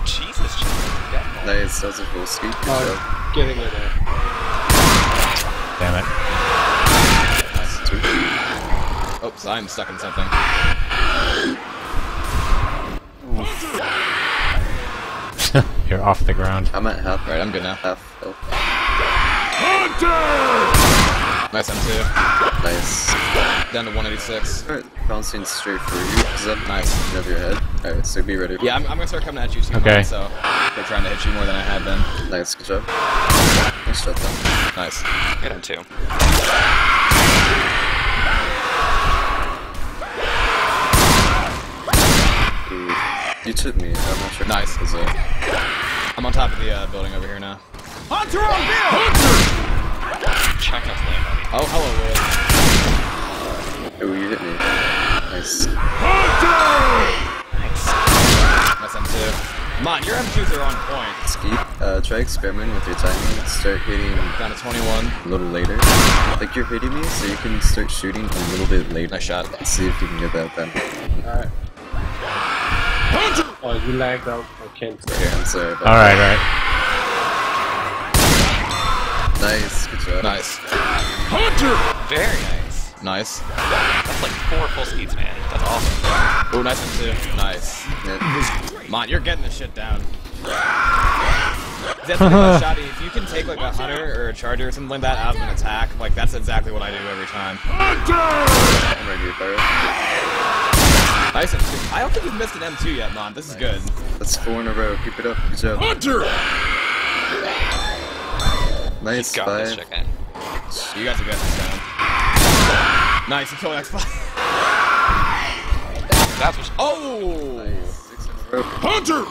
Jesus. Nice. That was a full ski. Good job. Getting it there. Damn it. Nice. 2. Oops, I'm stuck in something. You're off the ground. I'm at half. Alright, I'm good now. Half. Oh. Hunter! Nice M2. Nice. Down to 186. Start bouncing straight for you. Is that Nice. above your head? Alright, so be ready. Yeah, I'm gonna start coming at you too, Okay. Mon, so they're trying to hit you more than I have been. Nice. Good job. Nice shot down. Nice. Get him too. Ooh. You tipped me. I'm not sure. Nice. Is it? I'm on top of the building over here now. Hunter on Bill! Hunter! Trying not to land on me. Oh, hello, Will. Oh, you hit me. Nice. Hunter! Nice. Nice M2. Mon, your M2s are on point. Ski. Try experimenting with your timing. Start hitting Down to 21. a little later. Like you're hitting me, so you can start shooting a little bit later. Nice shot. Let's see if you can get that then. Alright. Hunter! Oh, you lagged out. I can't. Okay, I'm sorry about Alright, alright. that. Nice, good job. Nice. Hunter! Very nice. Nice. That's like 4 full speeds, man. That's awesome. Ooh, nice one too. Nice. Yeah. Come on, you're getting this shit down. That's the thing about Shoddy, if you can take like a hunter or a charger or something like that out of an attack, like that's exactly what I do every time. I'm ready to fire. Nice M2. I don't think you've missed an M2 yet, Mon. This is good. That's 4 in a row. Keep it up. Good job. Hunter! Nice. You got this, 5. chicken. You guys are getting this down. Nice, you killed X5. That's what's... Oh! Nice. 6 in a row. Hunter!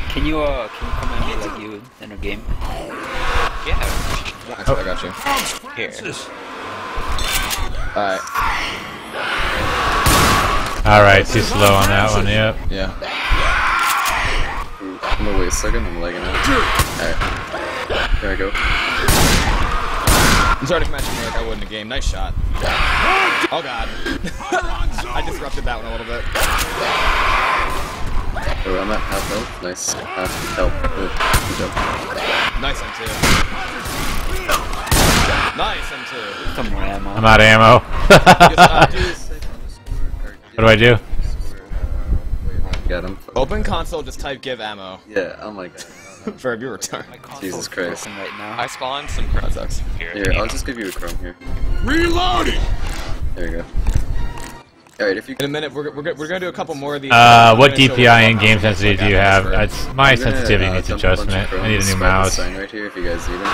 Can you come at me like you in a game? Yeah. I got you. Here. Alright. Alright, too slow on that one, yep. Yeah. Ooh, I'm gonna wait a second. I'm lagging out. Alright. Here I go. I'm sorry to come at you like I would in a game. Nice shot. Oh god. I disrupted that one a little bit. Oh, I'm at half health. Nice. Half health. Good job. Nice M2. Nice M2. Some more ammo. I'm out of ammo. What do I do? Got him. Open console, just type give ammo. Yeah, oh my god. Verb, your return. My console's Jesus Christ. broken right now. I spawned some products here. Here, I'll just give you a chrome here. Reloading! There you go. Alright, if you In a minute, we're gonna do a couple more of these. What DPI and game sensitivity do you have? My sensitivity needs dump a bunch of adjustment. I need a chromes, new spread the mouse. sign right here if you guys need them.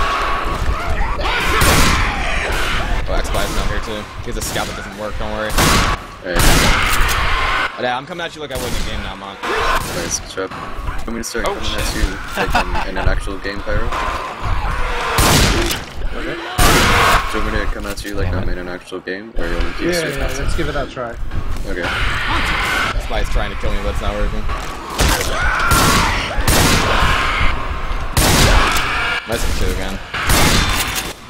Oh, X5's not here too. He has a scout that doesn't work, don't worry. Alright, Yeah, I'm coming at you like I would in a game now, Mon. nice, good job. Want me to start Oh, coming at you like in an actual game, Pyro? Okay. Do you want me to come at you like I'm in an actual game, or you want me to use your Yeah, let's give it a try. Okay. Spy's trying to kill me, but it's not working. Nice M2 again.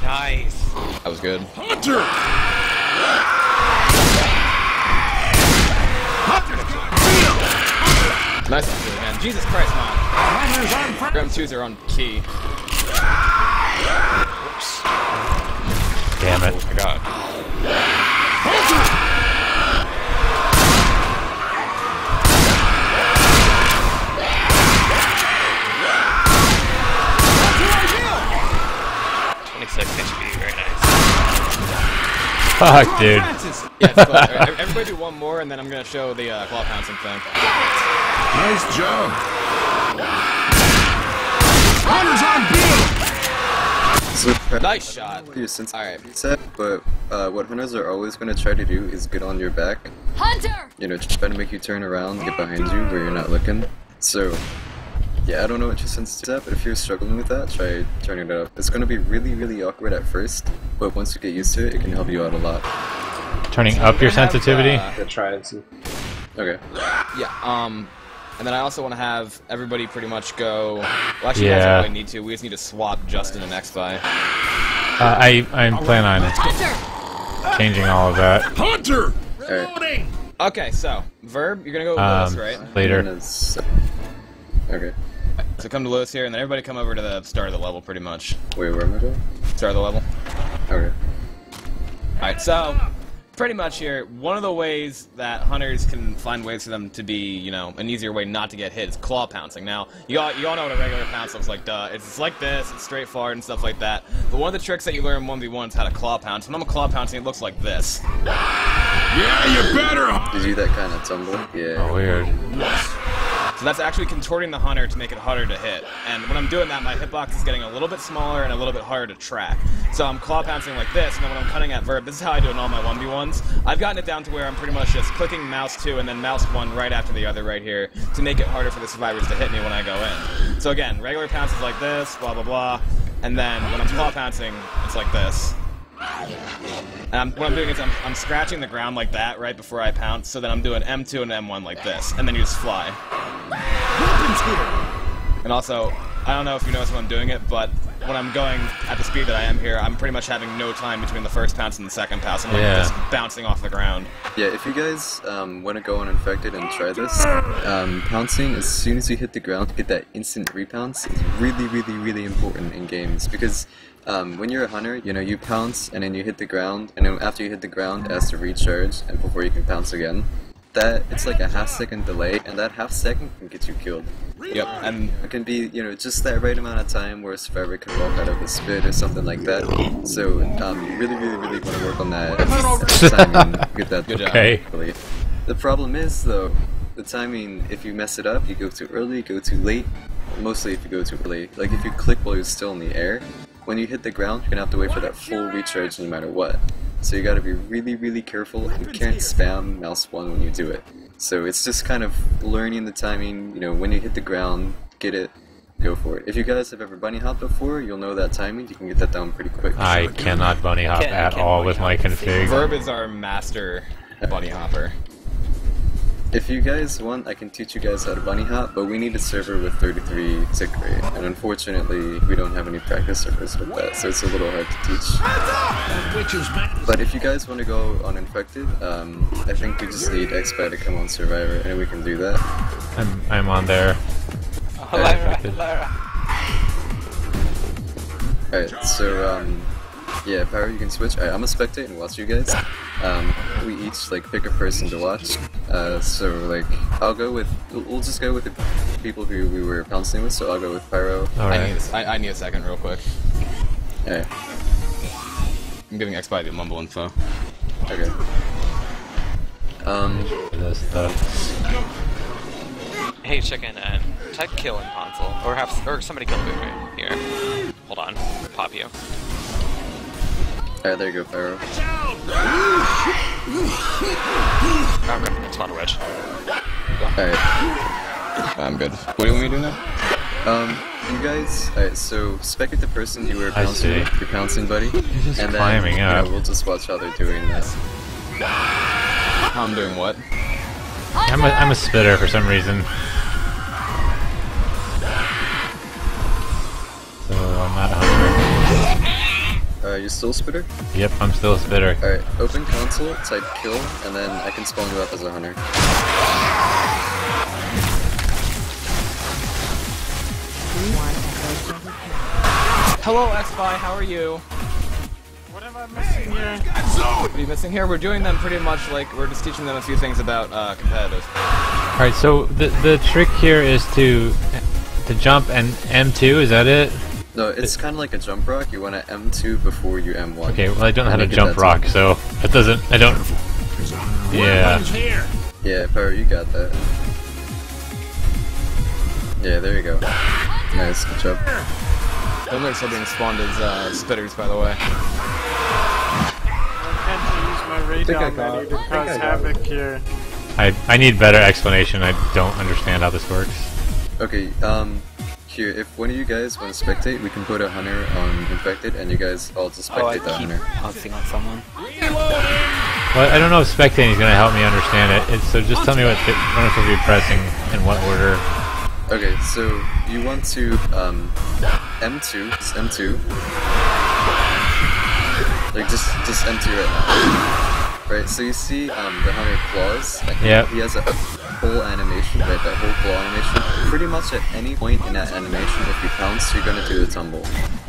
Nice. That was good. Hunter! Nice M2 again. Jesus Christ, Mon. Your M2s are on key. Whoops. Damn it. Oh my god. HP, very nice. Fuck, dude. Yeah, it's close. Alright, everybody do one more, and then I'm gonna show the claw pouncing thing. Nice job! Hunter's on bill! So, Nice shot. your sense Alright. set, but what hunters are always going to try to do is get on your back. Hunter! You know, try to make you turn around, get behind you where you're not looking. So, yeah, I don't know what your sense is at, but if you're struggling with that, try turning it up. It's going to be really, really awkward at first, but once you get used to it, it can help you out a lot. Turning up your sensitivity? Good try and see. Okay. Yeah, and then I also want to have everybody pretty much go... Well, actually, Yeah. you guys don't really need to. We just need to swap Justin and X-Spy. I'm planning on Hunter! changing all of that. Hunter! Alright. Okay, so, Verb, you're gonna go with Lewis, right? Later. Okay. So come to Lewis here, and then everybody come over to the start of the level, pretty much. Wait, where am I going? Start of the level. Okay. Alright, so, pretty much here, one of the ways that hunters can find ways for them to be, you know, an easier way not to get hit is claw pouncing. Now, you all know what a regular pounce looks like, duh. It's like this, it's straightforward and stuff like that. But one of the tricks that you learn in 1v1 is how to claw pounce. When I'm a claw pouncing, it looks like this. Yeah, you better! Did you do that kind of tumble? Yeah. Oh, weird. So that's actually contorting the hunter to make it harder to hit. And when I'm doing that, my hitbox is getting a little bit smaller and a little bit harder to track. So I'm claw pouncing like this, and then when I'm cutting at Verb, this is how I do it in all my 1v1s. I've gotten it down to where I'm pretty much just clicking mouse 2 and then mouse 1 right after the other right here to make it harder for the survivors to hit me when I go in. So again, regular pounce is like this, blah blah blah, and then when I'm claw pouncing, it's like this. And what I'm doing is I'm scratching the ground like that right before I pounce, so then I'm doing M2 and M1 like this, and then you just fly. And also, I don't know if you notice when I'm doing it, but when I'm going at the speed that I am here, I'm pretty much having no time between the first pounce and the second pounce. I'm like just bouncing off the ground. Yeah, if you guys want to go on Infected and try this, pouncing as soon as you hit the ground to get that instant repounce is really, really, really important in games because when you're a hunter, you know, you pounce and then you hit the ground, and then after you hit the ground, it has to recharge and before you can pounce again. It's like a half-second delay, and that half-second can get you killed. Yep, and it can be, you know, just that right amount of time where a survivor can walk out of a spit or something like that. So, really, really, really want to work on that timing, get that okay. The problem is, though, the timing, if you mess it up, you go too early, go too late, mostly if you go too early. Like, if you click while you're still in the air, when you hit the ground, you're gonna have to wait for that full recharge no matter what. So you gotta be really, really careful, and you can't spam mouse 1 when you do it. So it's just kind of learning the timing, you know, when you hit the ground, get it, go for it. If you guys have ever bunny hopped before, you'll know that timing, you can get that down pretty quick. I cannot bunny hop at all with my config. Verb is our master bunny hopper. If you guys want, I can teach you guys how to bunny hop, but we need a server with 33 tick rate, and unfortunately, we don't have any practice servers with that, so it's a little hard to teach. But if you guys want to go on Infected, I think we just need Xpy to come on Survivor, and then we can do that. I'm on there. Alright, so, yeah, Power, you can switch. Alright, I'm gonna spectate and watch you guys. We each, like, pick a person to watch. So, like, we'll just go with the people who we were pouncing with, so I'll go with Pyro. Alright. I need a second real quick. Alright. I'm giving Xpy the mumble info. Okay. This stuff. Hey, chicken, type kill in console, or somebody kill Boo here. Hold on, pop you. Alright, there you go, Pyro. Oh, rip, it's not a wedge. Alright. I'm good. What do you want me to do now? You guys, alright, so spectate the person you were pouncing with, your pouncing buddy, He's just and climbing then up. We'll just watch how they're doing this. How I'm doing what? I'm a spitter for some reason. So I'm not a hunter. You still spitter? Yep, I'm still a spitter. Alright, open console, type kill, and then I can spawn you up as a hunter. Hello, Xpy, how are you? What am I missing here? What are you missing here? We're doing them pretty much like we're just teaching them a few things about competitive. Alright, so the trick here is to jump and M2, is that it? No, it's kind of like a jump rock. You want to M2 before you M1. Okay, well I don't know how to jump rock, so that doesn't, I don't... Yeah. Yeah, Power, you got that. Yeah, there you go. Nice, good job. Those are still being spawned as spitters, by the way. I can't use my radar menu to cause havoc here. I need better explanation, I don't understand how this works. Okay, here, if one of you guys want to spectate, we can put a hunter on Infected, and you guys all just spectate the hunter. Pouncing on someone. Well, I don't know if spectating is going to help me understand it, so just tell me what I'm supposed to be pressing, in what order. Okay, so you want to M2, just M2. Like just M2 right now. Right, so you see the hunter claws. Yep. He has a whole animation, right? That whole claw animation. Pretty much at any point in that animation, if you pounce, you're gonna do the tumble.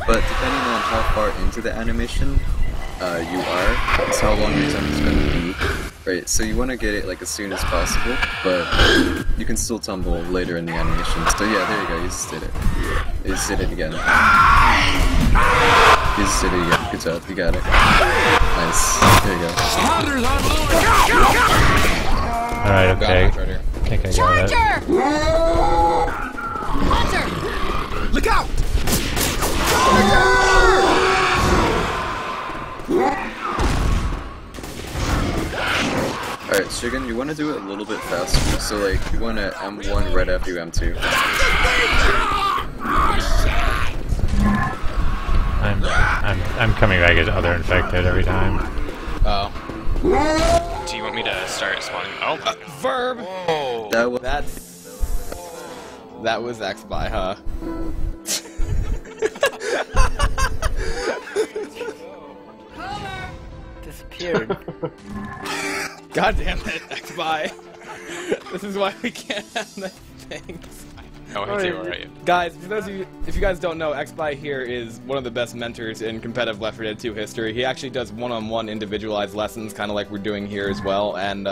But depending on how far into the animation you are, that's how long your tumble is gonna be. Right, so you want to get it like as soon as possible, but you can still tumble later in the animation. So yeah, there you go, you just did it. You just did it again. You just did it again. Good job, you got it. Nice. There you go. Alright, okay. I think I got it. Hunter! Look out! Alright, Shigen, you want to do it a little bit faster. So like, you want to M1 right after you M2. I'm coming back as other infected every time. Oh. Do you want me to start spawning? Oh, Verb! whoa! That was That was Xpy, huh? disappeared. God damn it, X-By. This is why we can't have the things. Oh, it's you, alright. Guys, for those of you, if you guys don't know, X-By here is one of the best mentors in competitive Left 4 Dead 2 history. He actually does one-on-one individualized lessons, kind of like we're doing here as well, and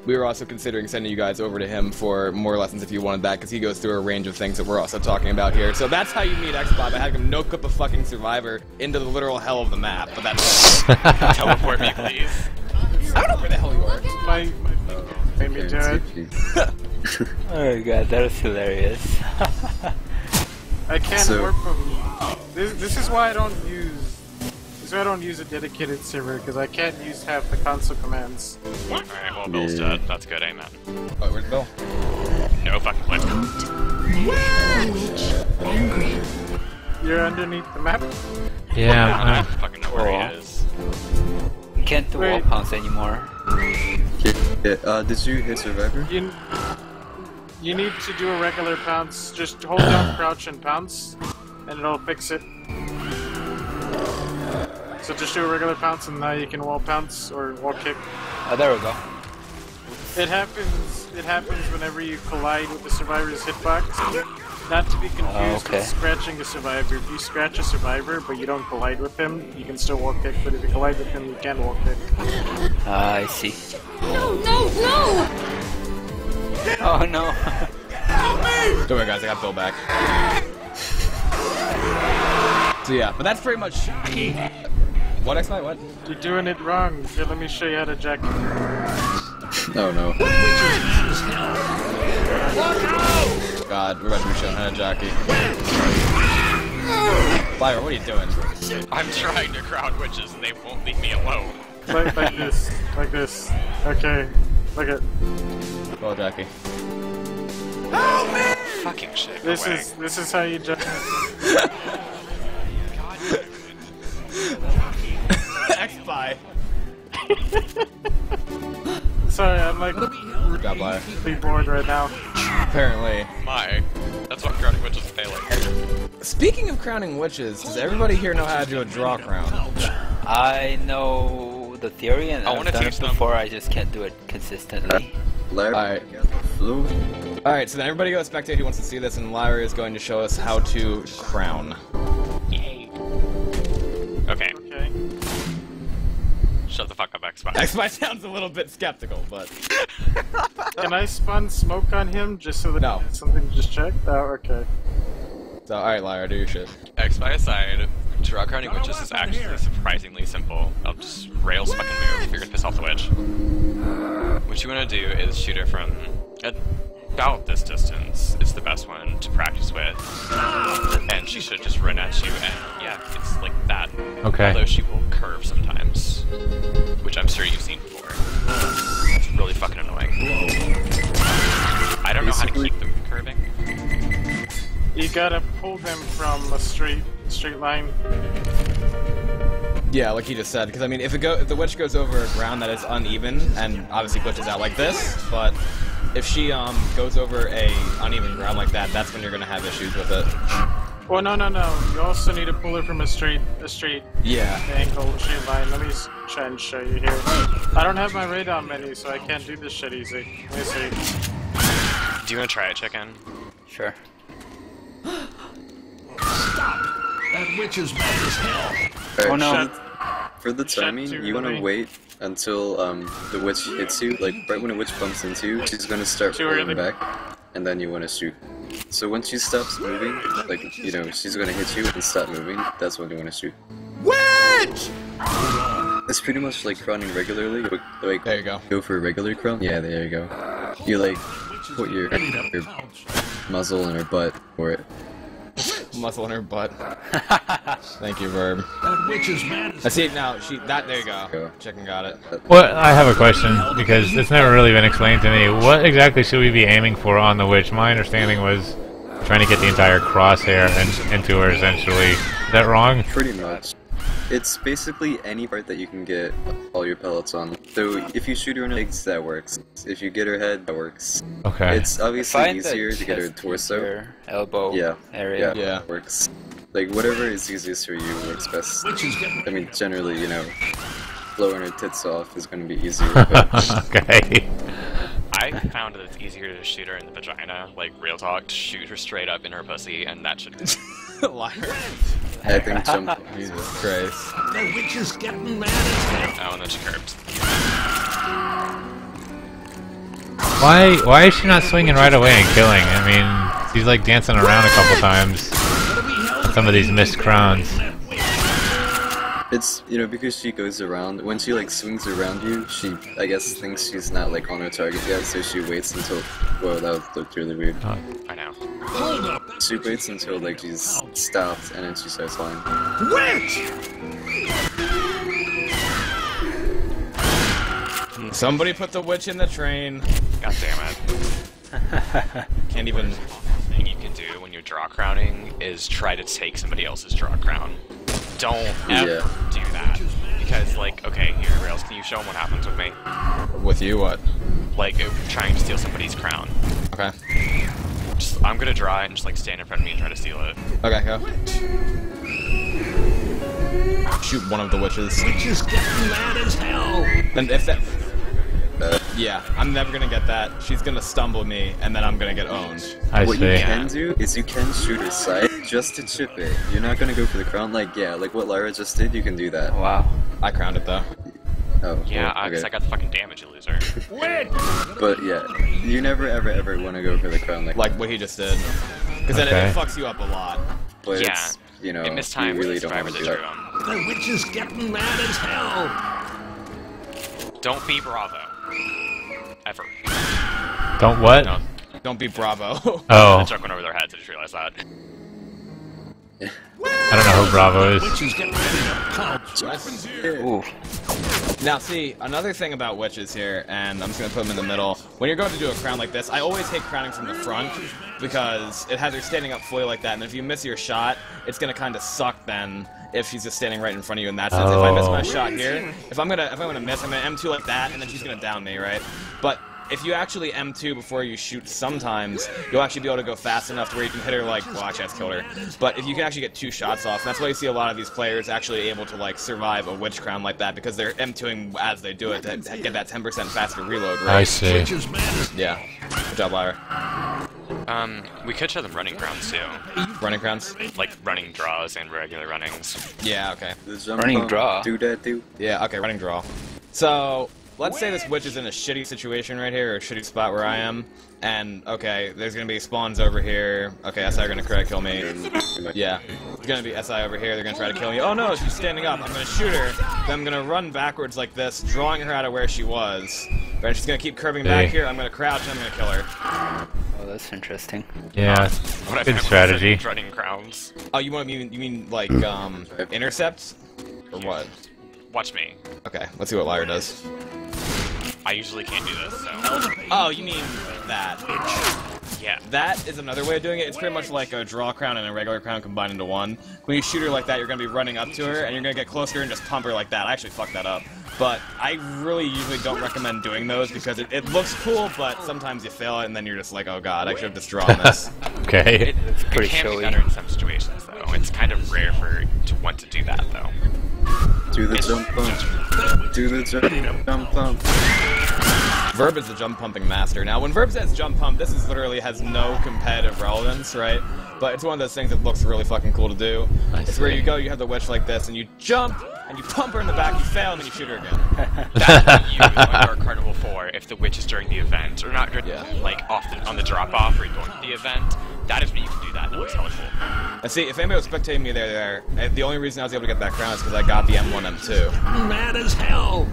we were also considering sending you guys over to him for more lessons if you wanted that, because he goes through a range of things that we're also talking about here. So that's how you meet X-By, by having him no-clip a fucking survivor into the literal hell of the map, but that's Teleport me, please. I don't know where the hell you are. My made me do it. Oh god, that was hilarious. I can't So- warp from. This is why I don't use. This is why I don't use a dedicated server, because I can't use half the console commands. Alright, well, Bill's Yeah. dead. That's good, amen. Oh, where's Bill? No fucking place. You're underneath the map. I Yeah, don't fucking know where he is. You can't do wall Wait. pounce anymore. Yeah, did you hit Survivor? You need to do a regular pounce. Just hold down crouch and pounce, and it'll fix it. So just do a regular pounce, and now you can wall pounce or wall kick. Oh, there we go. It happens. It happens whenever you collide with the survivor's hitbox. Not to be confused okay. with scratching a survivor. If you scratch a survivor but you don't collide with him, you can still wall kick. But if you collide with him, you can wall kick. I see. No, no, no! Oh no. Don't worry guys, I got Bill back. So yeah, but that's pretty much... What, X-By, what? You're doing it wrong. Here, let me show you how to jack. Oh no. God, we're about to be showing how to jockey. Fire, what are you doing? I'm trying to crowd witches and they won't leave me alone. Like this. Like this. Okay. Look at. Go, jockey. Fucking shit. This away. this is how you jack. X-By. Sorry, I'm like God, Fire. really bored right now. Apparently. My. That's what crowding witches is failing. Speaking of crowning witches, does everybody here know how to do a draw crown? I know the theory and I I've wanna done teach it them. before, I just can't do it consistently. Larry, Alright. flu. Alright, so then everybody go spectate who wants to see this, and Lyra is going to show us how to crown. Yay. Okay, Okay. shut the fuck up, X-By. X-By sounds a little bit skeptical, but... Can I spawn smoke on him just so that No. it's something to just check? Oh, okay. So, alright, Lyra, do your shit. X-By aside, draw crowning witches is actually surprisingly simple. I'll just rails fucking move if you're gonna piss off the witch. What you want to do is shoot her from about this distance. It's the best one to practice with. And she should just run at you, and yeah, it's like that. Okay. Although she will curve sometimes, which I'm sure you've seen before. It's really fucking annoying. I don't know how to keep them from curving. You gotta pull them from a straight line. Yeah, like he just said, because I mean, if the witch goes over a ground that is uneven, and obviously glitches out like this, but if she goes over a uneven ground like that, that's when you're gonna have issues with it. Well, no. You also need to pull her from a straight Yeah. angle, straight line. Let me try and show you here. I don't have my radar menu, so I can't do this shit easy. Let me see. Do you want to try it, chicken? Sure. That witch is mad as hell. Alright, Oh no. Shut- For the timing, too you want to early. wait until the witch hits you. Like right when a witch bumps into you, she's gonna start Too pulling early. back, and then you want to shoot. So when she stops moving, like you know, she's gonna hit you and stop moving. That's when you want to shoot. Witch! It's pretty much like crowning regularly. But, like There you go. go for a regular crown. Yeah, there you go. You like put your muzzle in her butt for it. Muscle in her butt. Thank you, Verb. That witch is mad as I see it now. There you go. Go. Chicken got it. Well, I have a question, because it's never really been explained to me. What exactly should we be aiming for on the witch? My understanding was trying to get the entire crosshair into her, essentially. Is that wrong? Pretty much. It's basically any part that you can get all your pellets on. So if you shoot her in her legs, that works. If you get her head, that works. Okay. It's obviously Find the easier to get her chest torso. or elbow Yeah, area. Yeah. works. Like whatever is easiest for you works best. witch is getting I mean, generally, you know, blowing her tits off is going to be easier. But Okay. I found that it's easier to shoot her in the vagina, like real talk, to shoot her straight up in her pussy, and that should. Liar. I think jump. Jesus Christ. The witch is getting mad as hell. Oh, and then she curbed. Why is she not swinging right away and killing? I mean, she's like dancing around a couple times. Some of these missed crowns. It's, you know, because she goes around, when she like swings around you, she, I guess, thinks she's not like on her target yet, so she waits until, well, that would look really weird. I know. Hold up. She waits until like she's stopped, and then she starts flying. Witch! Somebody put the witch in the train. God damn it. Can't even. Thing you can do when you're draw crowning is try to take somebody else's draw crown. Don't ever do that. Because, like, okay, here, Rails, can you show them what happens with me? With you, what? Like, trying to steal somebody's crown. Okay. Just, I'm gonna draw it and just, like, stand in front of me and try to steal it. Okay, go. Shoot one of the witches. Witch is getting mad as hell. And if that. Yeah, I'm never gonna get that. She's gonna stumble me, and then I'm gonna get owned. I What you see. can do is you can shoot her side just to chip it. You're not gonna go for the crown, like, yeah, like what Lyra just did, you can do that. Wow. I crowned it though. Oh, Yeah, well, because okay. I got the fucking damage, you loser. Witch! But yeah, you never ever want to go for the crown Like what he just did. Because then Okay. it fucks you up a lot. but Yeah. it's, you know, It missed you time really with the don't survivor want to that do drew that. him. The witch is getting mad as hell. Don't be Bravo. Ever. Don't what? No. Don't be Bravo. Oh, The joke went over their heads, I just realized that. I don't know who Bravo is. Witch is getting ready to pounce. Ooh. Now see, another thing about witches here, and I'm just gonna put them in the middle. When you're going to do a crown like this, I always hate crowning from the front, because it has her standing up fully like that, and if you miss your shot, it's gonna kinda suck then if she's just standing right in front of you in that sense. If I miss my shot here, if I'm gonna miss, I'm gonna M2 like that, and then she's gonna down me, right? But if you actually M2 before you shoot sometimes, you'll actually be able to go fast enough to where you can hit her like, well actually that's killed her. But if you can actually get 2 shots off, and that's why you see a lot of these players actually able to like survive a witch crown like that, because they're M2ing as they do it to get that 10% faster reload rate. I see. Witch is mad as Yeah. Good job, Lyra. We could show them running crowns too. Running crowns? Like running draws and regular runnings. Yeah, okay. The jump Running pump, draw. Do that, do. Yeah, okay, running draw. So, let's say this witch is in a shitty situation right here, or a shitty spot where I am, and, okay, there's gonna be spawns over here. Okay, SI are gonna try to kill me. Yeah. There's gonna be SI over here, they're gonna try to kill me. Oh no, she's standing up. I'm gonna shoot her, then I'm gonna run backwards like this, drawing her out of where she was. Right, she's gonna keep curving back here, I'm gonna crouch, and I'm gonna kill her. Oh, that's interesting. Yeah, What I good found was strategy. running crowns. Oh, you mean like, intercepts? Or what? Watch me. Okay, let's see what Lyra does. I usually can't do this, so. Oh, you mean that. Yeah. That is another way of doing it. It's pretty much like a draw crown and a regular crown combined into one. When you shoot her like that, you're going to be running up to her, and you're going to get closer and just pump her like that. I actually fucked that up. But I really usually don't recommend doing those, because it looks cool, but sometimes you fail it, and then you're just like, oh god, I should have just drawn this. Okay. It pretty can showy. be better in some situations, though. It's kind of rare to want to do that, though. Do the jump pump. Do the jump pump. Verb is the jump pumping master. Now, when Verb says jump pump, this is literally has no competitive relevance, right? But it's one of those things that looks really fucking cool to do. It's where you go, you have the witch like this, and you jump, and you pump her in the back, you fail, and then you shoot her again. That's what you use on Dark Carnival 4 if the witch is during the event, or not during, Yeah. like, often on the drop-off or going to the event. That is when you can do that. That looks hella cool. And see, if anybody was spectating me there, the only reason I was able to get that crown is because I got the M1, M2. mad as hell.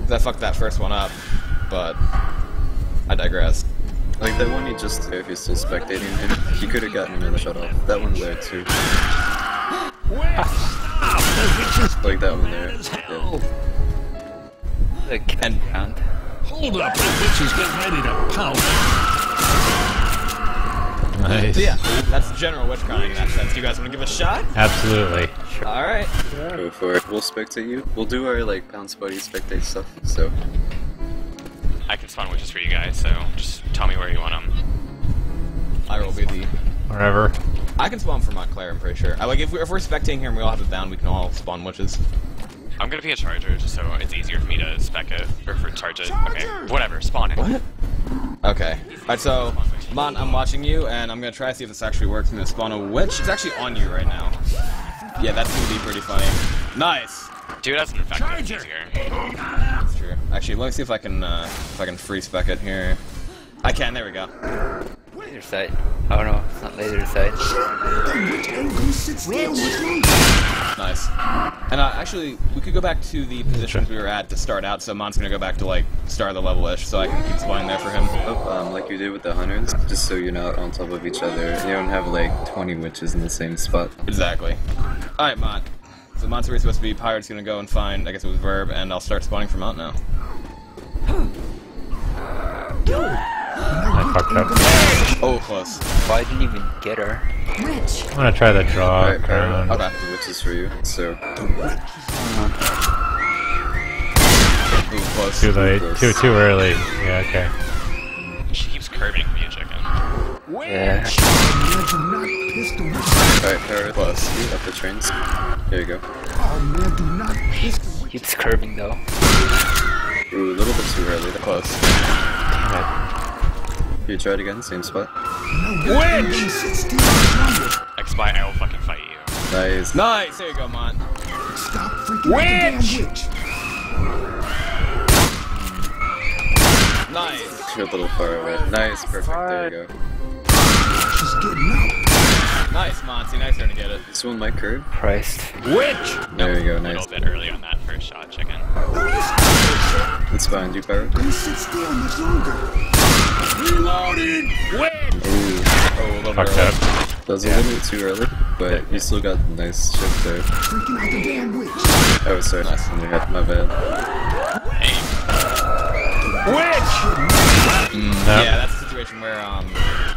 'Cause I fucked that first one up, but I digress. Like that one he just did, if you're still spectating him, he could have gotten another shot off. That one there too. Like that one there. Yeah. The cat count. Hold up, that witch is getting ready to pounce. Nice. So yeah, that's general witch crowning in that sense. Do you guys want to give it a shot? Absolutely. Alright. Go for it. We'll spectate you. We'll do our like pounce buddy spectate stuff. So I can spawn witches for you guys, so just tell me where you want them. I will be the... Wherever. I can spawn for Montclair, I'm pretty sure. Like, if we're spectating here and we all have it down, we can all spawn witches. I'm gonna be a charger just so it's easier for me to spec it, or for charge it. Okay, whatever, spawn it. What? Okay. Alright, so, Mon, I'm watching you, and I'm gonna try to see if this actually works. I'm gonna spawn a witch. It's actually on you right now. Yeah, that's gonna be pretty funny. Nice! Dude, that's an infected. It's easier. That's true. Actually, let me see if I can free spec it here. I can, there we go. Laser sight. Oh no, it's not laser sight. Nice. And actually, we could go back to the positions we were at to start out, so Mon's gonna go back to, like, start of the level-ish, so I can keep spawning there for him. Like you did with the hunters, just so you're not on top of each other. You don't have like 20 witches in the same spot. Exactly. Alright, Mon. So Mon's where he's supposed to be, Pirate's gonna go and find, I guess it was Verb, and I'll start spawning for Mont now. I fucked up. Oh, close. Why didn't even get her? I'm gonna try the draw Alright, around. Okay. the witch is for you, so... Ooh, close. Too late. Too early. Yeah, okay. She keeps curving me, a chicken. Yeah. Alright, Parrot, Close. up the trains. There you go. Keeps curving though. Ooh, a little bit too early. Close. You try it again, same spot. X-Spy, I will fucking fight you. Nice. Nice! There you go, Mont. Witch! Nice! You're a little far away. Nice, perfect, there you go. Nice, Monty. Nice turn to get it. This one might curve. Christ. Witch! There you go, A nice. little bit early on that first shot, chicken. It's behind you, Parrot. Reloading! Witch! Ooh, Oh, a little Fucked bit up. that was a little bit too early, but you still got a nice shift there. Oh, sorry, Nice. on your head, my bad. Hey, Witch! Yeah, that's a situation where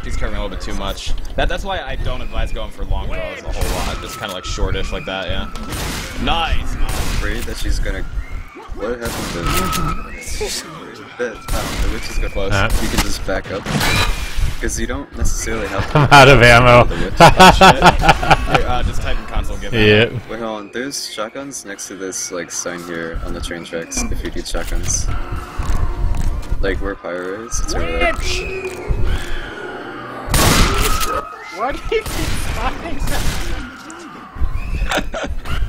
she's curving a little bit too much. That's why I don't advise going for long throws a whole lot. Just kind of like shortish like that, yeah. Nice! I'm afraid that she's gonna... What happened to... the witch is gonna Close. You can just back up. Because you don't necessarily have to... I'm out of ammo. The witch. Here, just type in console, give it. Yep. Wait, hold on. There's shotguns next to this like sign here on the train tracks. If you need shotguns, like where Pyro is, it's over there. Why do you keep spotting that?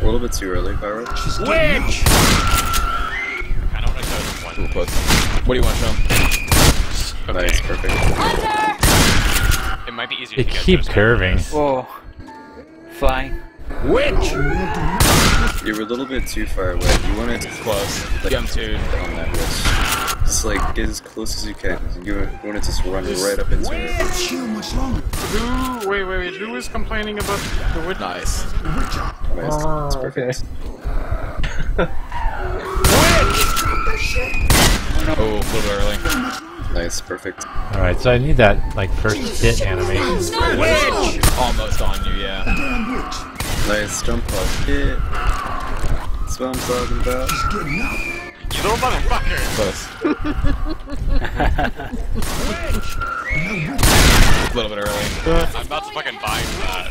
A little bit too early, Pyro. Witch! I don't want to go to one. Ooh, close. What do you want, Sean? Okay. Nice, perfect. It might be easier They to get keep those curving. Whoa. Flying. Witch! You were a little bit too far away. You wanted to Close. like, Yeah, I'm tuned. on that witch. Just like get as close as you can. You want to just run right up into it. Wait. Who was complaining about the witch? Nice. Nice, that's perfect. Oh, a little early. Nice, perfect. Alright, so I need that, like, first hit animation. Almost on you, yeah. Nice jump off hit. That's what I'm talking about. You little motherfucker! Close. A little bit early. I'm about to fucking buy that.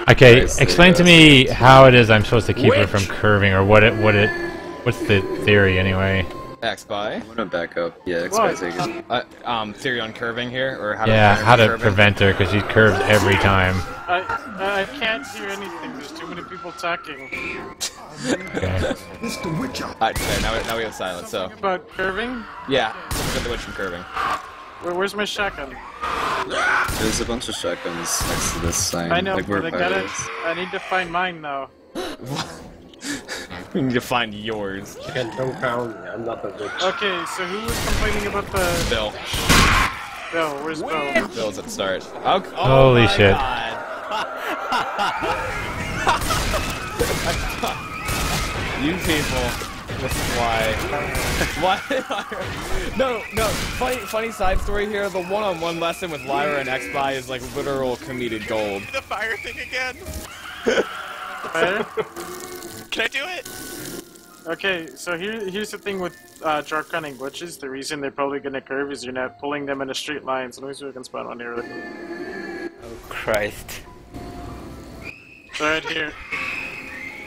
Okay, Nice, explain to there you me how it is I'm supposed to keep her from curving, or what's the theory anyway? X-Spy. I'm gonna back up. Yeah, expect take it. Theory on curving here, or how Yeah, to how to curving? prevent her, because she curves every time. I can't hear anything. There's too many people talking. Okay. Alright, there, now we have silence, so. About curving? Yeah, prevent the witch from curving. Where's my shotgun? There's a bunch of shotguns next to this sign. I know, like where but Pyro is. I need to find mine now. We need to find yours. Chicken, don't crown me. I'm not the witch. Okay, so who was complaining about the Bill. Bill? Where's Bill? Bill's at the start. Oh, Holy my shit. God. You people. This is why. Why? No. Funny side story here. The one-on-one lesson with Lyra and X-Spy is like literal comedic gold. The fire thing again! Fire? Can I do it? Okay, so here's the thing with dark running witches. The reason they're probably gonna curve is you're not pulling them in a straight line. So let me see if I can spot one here. Oh Christ. Right here.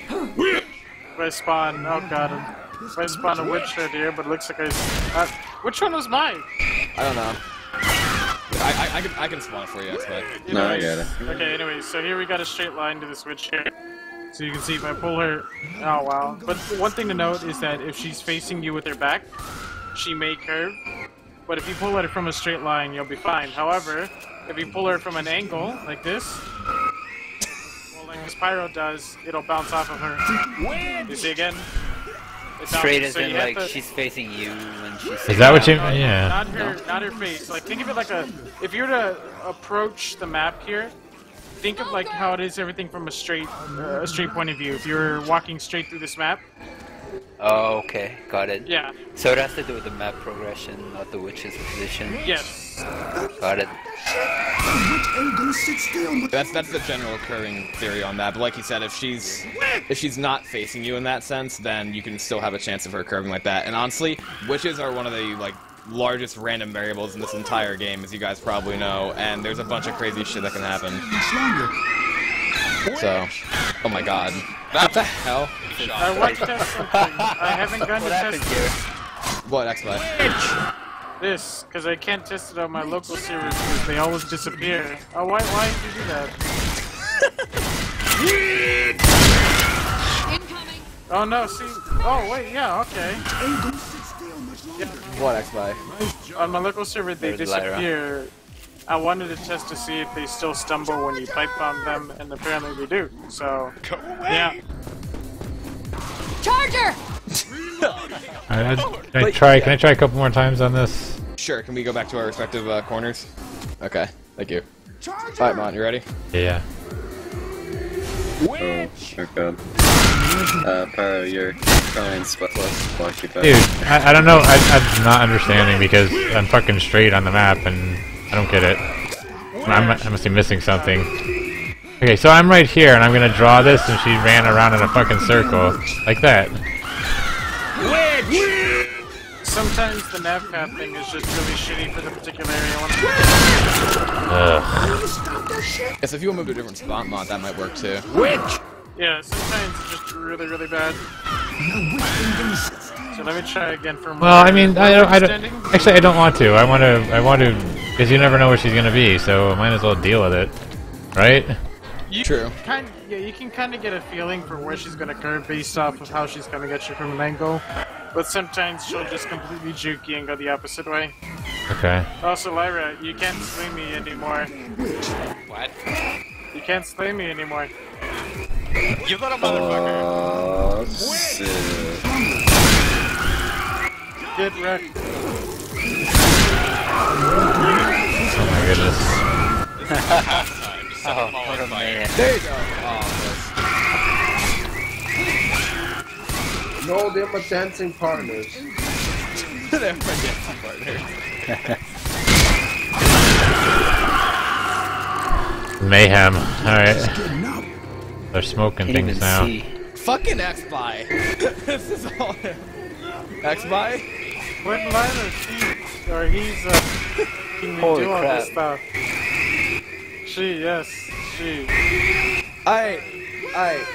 If I spawn, oh god, if I spawn a witch right here, but it looks like which one was mine? I don't know. I can spawn it for you, but No, I got it. Okay, anyways, so here we got a straight line to the switch here. So you can see if I pull her, oh wow. But one thing to note is that if she's facing you with her back, she may curve. But if you pull her from a straight line, you'll be fine. However, if you pull her from an angle, like this, well, like this Pyro does, it'll bounce off of her. You see again? Straight as in like she's facing you when she's. Is that what you? Yeah. Not her face. Like think of it like if you were to approach the map here, think of like how it is everything from a straight point of view. If you're walking straight through this map. Oh, okay, got it. Yeah. So it has to do with the map progression, not the witch's position. Yes. Got it. that's the general curving theory on that. But like you said, if she's not facing you in that sense, then you can still have a chance of her curving like that. And honestly, witches are one of the like largest random variables in this entire game, as you guys probably know. And there's a bunch of crazy shit that can happen. So, oh my god, what the hell? I want to test something. I haven't gone to test this. What, X-By? This, because I can't test it on my local servers because they always disappear. Oh, why did you do that? Incoming. Oh no, see. Oh wait, yeah, okay. What, X-By? On my local server, they disappear. I wanted to test to see if they still stumble when you pipe bomb them, and apparently they do. So, yeah. Charger. Can I try a couple more times on this? Sure. Can we go back to our respective corners? Okay. Thank you. Alright, Mont, you ready? Yeah. Oh god. Pyro, you're trying spot occupied. Dude, I don't know. I'm not understanding because I'm fucking straight on the map and I don't get it. I must be missing something. Okay, so I'm right here and I'm gonna draw this and she ran around in a fucking circle. Like that. Sometimes the nav path thing is just really shitty for the particular area. Ugh. Yes, if you move to a different spot, Mont, that might work too. Yeah, sometimes it's just really, really bad. So let me try again for more. Well, I mean, I don't. Actually, I don't want to. I want to, because you never know where she's gonna be. So I might as well deal with it, right? True. You can kind of get a feeling for where she's gonna curve based off of how she's gonna get you from an angle. But sometimes she'll just completely juke you and go the opposite way. Okay. Also, Lyra, you can't slay me anymore. What? You can't slay me anymore. You little motherfucker! Oh, shit. Get wrecked. Oh my goodness. This is halftime. Just set them all on fire. There you go. No, they're my dancing partners. They're my dancing partners. Mayhem. Alright. They're smoking things now. Fucking X-By. This is all him. X-By? When Lyra he's making me do all this stuff. Yes, she. Alright.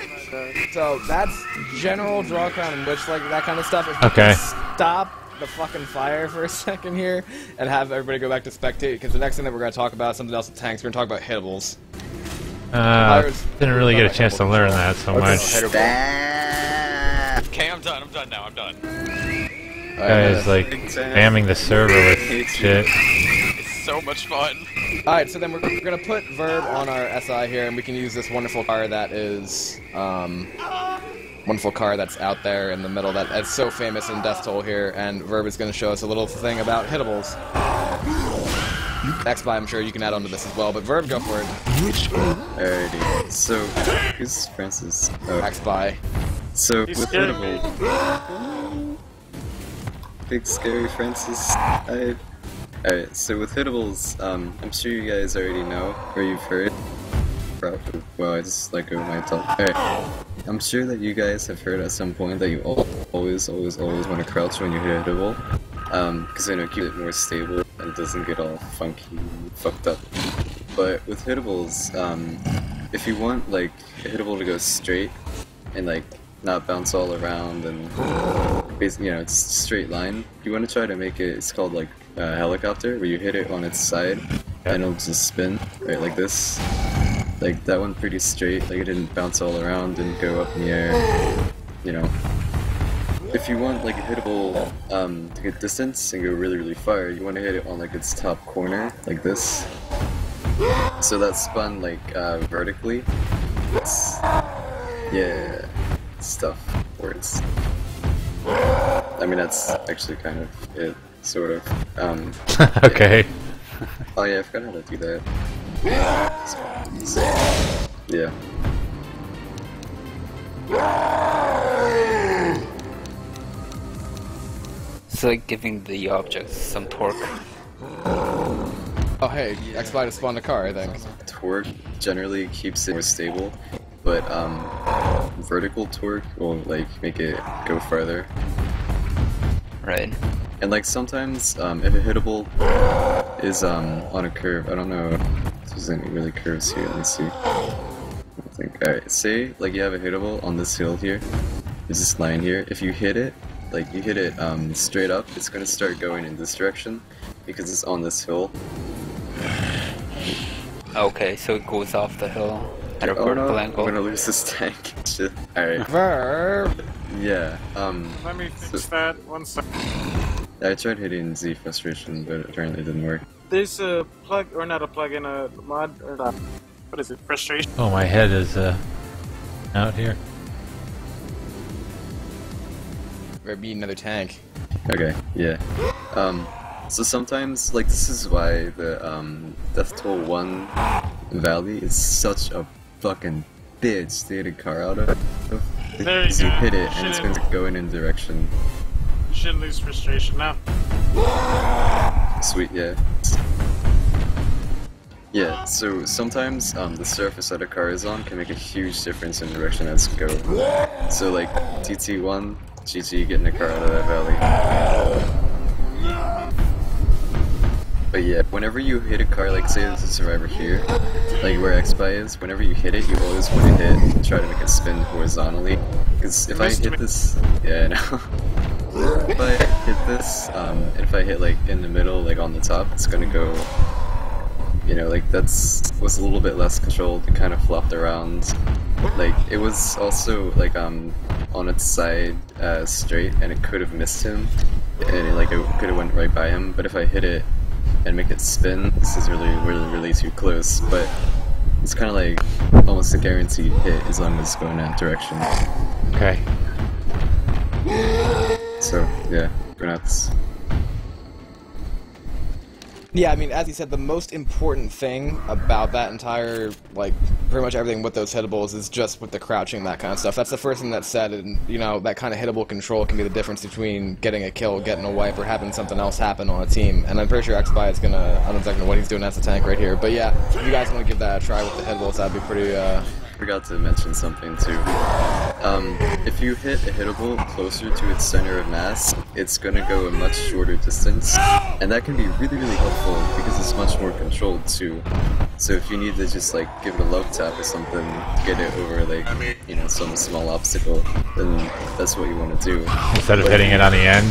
So that's general draw crown and witch, like that kind of stuff. If Okay. you can stop the fucking fire for a second here and have everybody go back to spectate, because the next thing that we're going to talk about is something else with tanks. We're going to talk about hittables. Didn't really get a chance to learn that so much. Okay, I'm done now, I'm done. Guys like spamming the server with shit. It's so much fun. Alright, so then we're going to put Verb on our SI here, and we can use this wonderful car that is, wonderful car that's out there in the middle that's so famous in Death Toll here, and Verb is going to show us a little thing about hittables. X-By, I'm sure you can add on to this as well, but Verb, go for it. Alrighty, so, who's Francis? Oh. X-By. So, He's with scared Hittable, big scary Francis, Alright, so with Hittables, I'm sure you guys already know, or you've heard, probably, well, I just like go my talk. Alright, I'm sure that you guys have heard at some point that you always want to crouch when you hit a Hittable, because I know keep it more stable and it doesn't get all funky, fucked up. But with Hittables, if you want like a hittable to go straight and like not bounce all around and basically, it's straight line, you want to try to make it, it's called like a helicopter, where you hit it on its side and it'll just spin, right, like this. Like that one pretty straight, like it didn't bounce all around, didn't go up in the air, If you want like a hittable to get distance and go really, really far, you want to hit it on like its top corner, like this. So that's spun like vertically. Yeah, stuff, words. I mean, that's actually kind of it, sort of. Okay. Oh yeah, I forgot how to do that. Yeah. It's like giving the object some torque. Oh hey, X-Bite has spawned a car, I think. Torque generally keeps it more stable, but vertical torque will like make it go farther. Right. And like sometimes if a hittable is on a curve, I don't know if there's any really curves here, let me see. Alright, say like you have a hittable on this hill here, there's this line here, if you hit it, like you hit it straight up, it's gonna start going in this direction because it's on this hill. Okay, so it goes off the hill at a Oh no, vertical I'm angle. gonna lose this tank. Shit. Alright. Verb. Yeah, Let me fix that. 1 second. I tried hitting Z frustration, but apparently it didn't work. There's a plug, or not a plug-in, a mod, or not. What is it? Frustration. Oh, my head is out here. Better be another tank. Okay, yeah. So sometimes, like, this is why the Death Toll 1 Valley is such a fucking bitch to hit a car out of. There you Because you go. hit it and it's Shouldn't- going to go in a direction. Shouldn't lose frustration now. Sweet, yeah. Yeah, so sometimes the surface that a car is on can make a huge difference in the direction it's go. So like TT1, GG getting a car out of that valley. But yeah, whenever you hit a car, like say there's a survivor here, like where X-Spy is, whenever you hit it, you always want to try to make it spin horizontally. Because if I hit this, yeah, I know. If I hit this, and if I hit like in the middle, like on the top, it's gonna go, like was a little bit less controlled. It kind of flopped around. Like it was also like on its side straight, and it could have missed him, and it could have went right by him. But if I hit it and make it spin, this is really too close. But it's kind of like almost a guaranteed hit as long as it's going that direction. Okay. So yeah, go nuts. Yeah, I mean, as you said, the most important thing about that entire, like, pretty much everything with those hittables is just with the crouching and that kind of stuff. That's the first thing that's said, and, that kind of hittable control can be the difference between getting a kill, getting a wipe, or having something else happen on a team. And I'm pretty sure X-Spy is gonna, I don't know exactly what he's doing as a tank right here, but yeah, if you guys want to give that a try with the hittables, that'd be pretty, Forgot to mention something too. If you hit a hittable closer to its center of mass, it's gonna go a much shorter distance, and that can be really helpful because it's much more controlled too. So if you need to just like give it a love tap or something to get it over like some small obstacle, then that's what you want to do. Instead of hitting it on the end.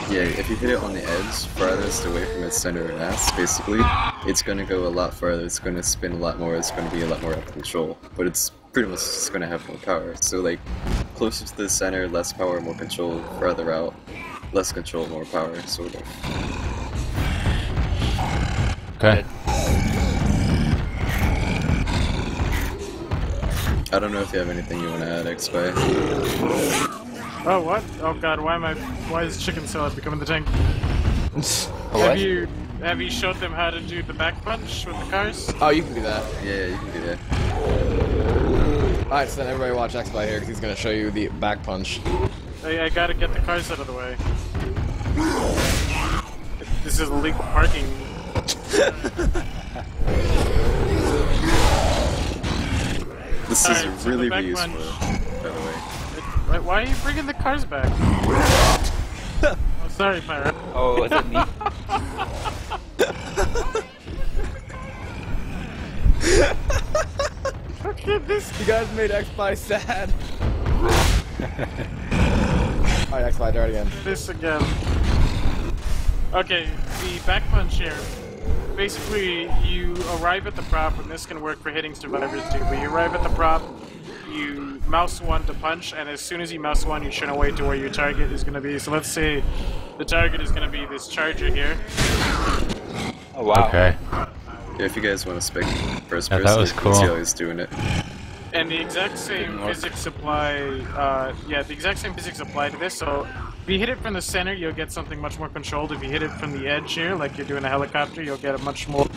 Yeah, if you hit it on the edge, farthest away from its center of mass, basically, it's gonna go a lot farther. It's gonna spin a lot more. It's gonna be a lot more out of control, but it's pretty much just gonna have more power. So like closer to the center, less power, more control. Farther out, less control, more power, sort of. Okay. I don't know if you have anything you want to add, X-Spy. Oh, what? Oh god, why is chicken salad becoming the tank? What? Have you showed them how to do the back punch with the cars? oh, you can do that. Yeah, you can do that. Alright, so then everybody watch X-Spy here, because he's gonna show you the back punch. I gotta get the cars out of the way. This is illegal parking. This Alright, is so really the back useful, punch. by the way. Why are you bringing the cars back? Oh, sorry, Pirate. Oh, was it me? Look at this. You guys made X-Spy sad. Alright, X-Spy, try it again. This again. Okay, the back punch here. Basically, you arrive at the prop, and this can work for hitting survivors too, but you arrive at the prop, you mouse one to punch, and as soon as you mouse one, you turn away to where your target is going to be. So let's say the target is going to be this charger here. Oh wow. Okay. Yeah, if you guys want to spec first Yeah, person, that was you can cool. see how he's doing it. And the exact same physics apply, the exact same physics apply to this, so if you hit it from the center, you'll get something much more controlled. If you hit it from the edge here, like you're doing a helicopter, you'll get a much more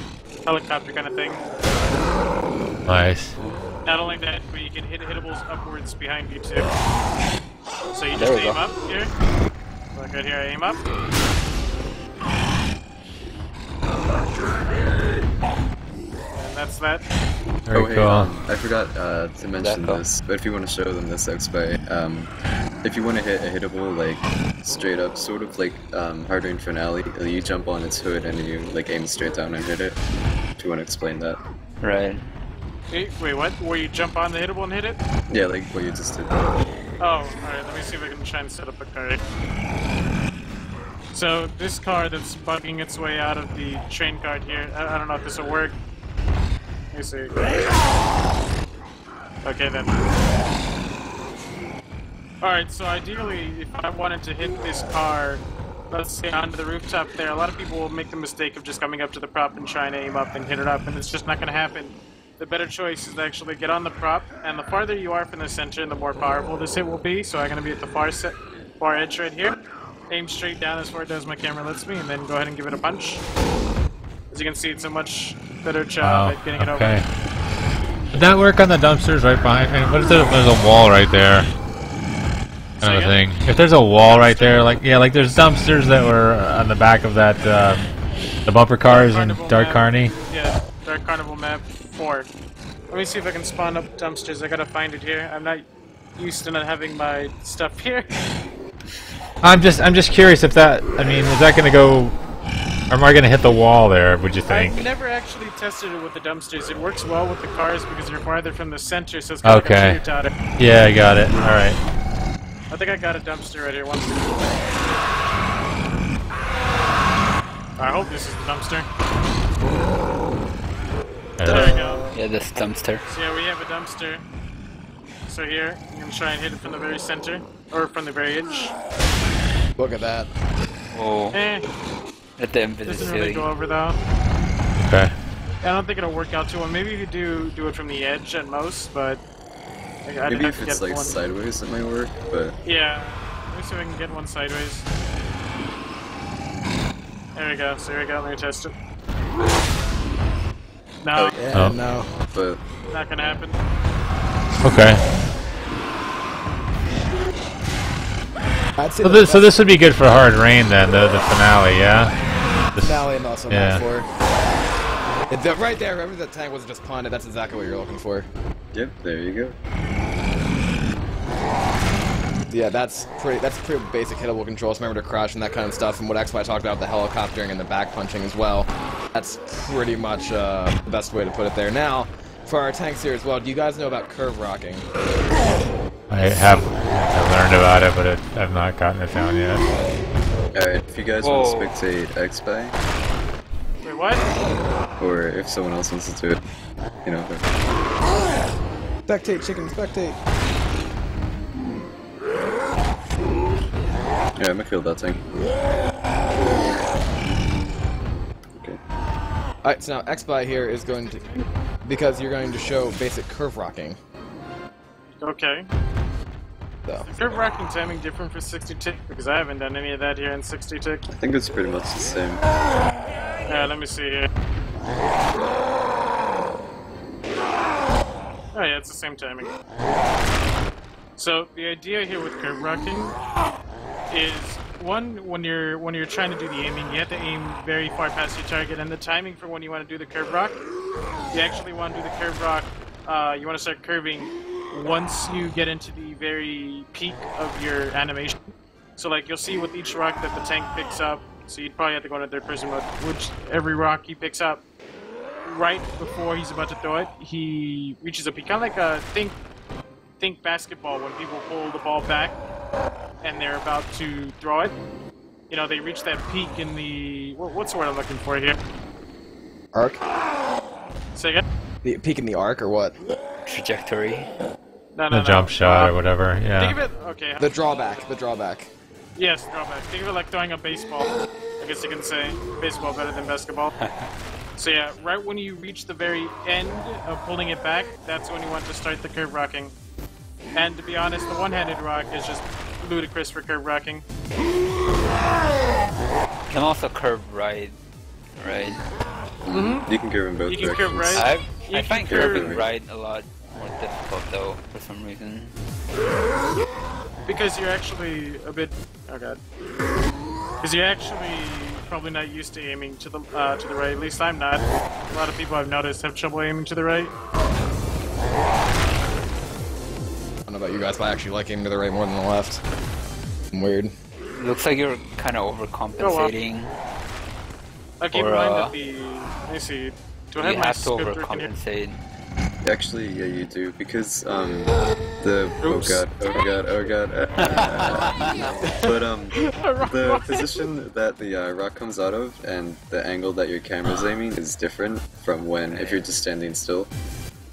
helicopter kind of thing. Nice. Not only that, but you can hit hittables upwards behind you too. So you just There we aim go. up here. Like right here, I aim up. And that's that. Very Oh, hey, cool. I forgot to mention cool. this, but if you want to show them this X-Spy, if you want to hit a hittable, like, straight up, sort of like Hard Rain Finale, you jump on its hood and you, like, aim straight down and hit it. If you want to explain that. Right. Wait, what? Where you jump on the hittable and hit it? Yeah, like what you just did. Oh, alright, let me see if I can try and set up a car. So, this car that's bugging its way out of the train card here, I don't know if this will work. Let me see. Okay then. Alright, so ideally, if I wanted to hit this car, let's say onto the rooftop there, a lot of people will make the mistake of just coming up to the prop and trying to aim up and hit it up, and it's just not going to happen. The better choice is to actually get on the prop, and the farther you are from the center, the more powerful this hit will be. So I'm going to be at the far edge right here. Aim straight down as far as my camera lets me, and then go ahead and give it a punch. As you can see, it's a much better job at getting it over. Okay. Did that work on the dumpsters right behind me? What is there? There's a wall right there. Kind of thing. If there's a wall right there, like like there's dumpsters that were on the back of that, the bumper cars in Dark Carney. Yeah, Dark Carnival map 4. Let me see if I can spawn up dumpsters. I gotta find it here. I'm not used to not having my stuff here. I'm just curious if that. I mean, is that gonna go? Or am I gonna hit the wall there? Would you think? I've never actually tested it with the dumpsters. It works well with the cars because you're farther from the center, so it's kind of like a teeter-totter. Yeah, I got it. All right. I think I got a dumpster right here. One second. I hope this is the dumpster. There we go. Yeah, this dumpster. So yeah, we have a dumpster. So here, I'm gonna try and hit it from the very center, or from the very edge. Look at that. Oh. At the Doesn't really go over though. Okay. I don't think it'll work out too well. Maybe if you do it from the edge at most, but I Maybe didn't have if to it's get like one. sideways, it might work, but Yeah. Let me see if I can get one sideways. There we go. So here we go. Let me test it. No, Yeah, Oh. no. but not gonna happen. Okay. I'd say So this would be good for Hard Rain then, the finale, yeah. This, finale and also yeah. map 4. Right there, remember that tank wasn't just punted, that's exactly what you're looking for. yep, there you go. Yeah, that's pretty basic hittable controls. Remember to crouch and that kind of stuff, and what X-Spy talked about, the helicoptering and the back punching as well. That's pretty much the best way to put it there. Now, for our tanks here as well, do you guys know about curve rocking? I've learned about it, but I've not gotten it down yet. Alright, if you guys want to spectate X-Spy, Wait, what? or if someone else wants to do it, you know. Spectate, chicken, spectate. Yeah, I'm gonna kill that thing. Okay. Alright, so now X-Spy here is going to, because you're going to show basic curve rocking. Okay. So. Is curve rocking timing different for 60 tick? Because I haven't done any of that here in 60 tick. I think it's pretty much the same. Yeah, let me see here. Oh yeah, it's the same timing. So the idea here with curve rocking is one, when you're trying to do the aiming, you have to aim very far past your target, and the timing for when you want to do the curve rock, you actually want to do the curve rock. You want to start curving once you get into the very peak of your animation. So like you'll see with each rock that the tank picks up, so you'd probably have to go into third person mode, which every rock he picks up, right before he's about to throw it, he reaches a peak, kind of like a think basketball when people pull the ball back and they're about to throw it. You know, they reach that peak in the what's the word I'm looking for here? Arc? Say again? The peak in the arc or what? Trajectory. The jump shot or whatever, yeah. Think of it, okay. The drawback. The drawback. Yes, drawback. Think of it like throwing a baseball. I guess you can say baseball better than basketball. So yeah, right when you reach the very end of pulling it back, that's when you want to start the curve rocking. And to be honest, the one-handed rock is just ludicrous for curve rocking. You can also curve right, right? You can curve in both You can directions. curve right. I find curve curving right. right a lot more difficult though, for some reason. Because you're actually a bit... Oh god. Because you're actually probably not used to aiming to the right. At least I'm not. A lot of people I've noticed have trouble aiming to the right. I don't know about you guys, but I actually like aiming to the right more than the left. Weird. Looks like you're kind of overcompensating. I'll keep in mind that the... Let me see. Do I have You my have to script working here? overcompensate. Actually, yeah, you do, because, the... Oops. Oh god. But, the position that the rock comes out of and the angle that your camera's aiming is different from when, if you're just standing still,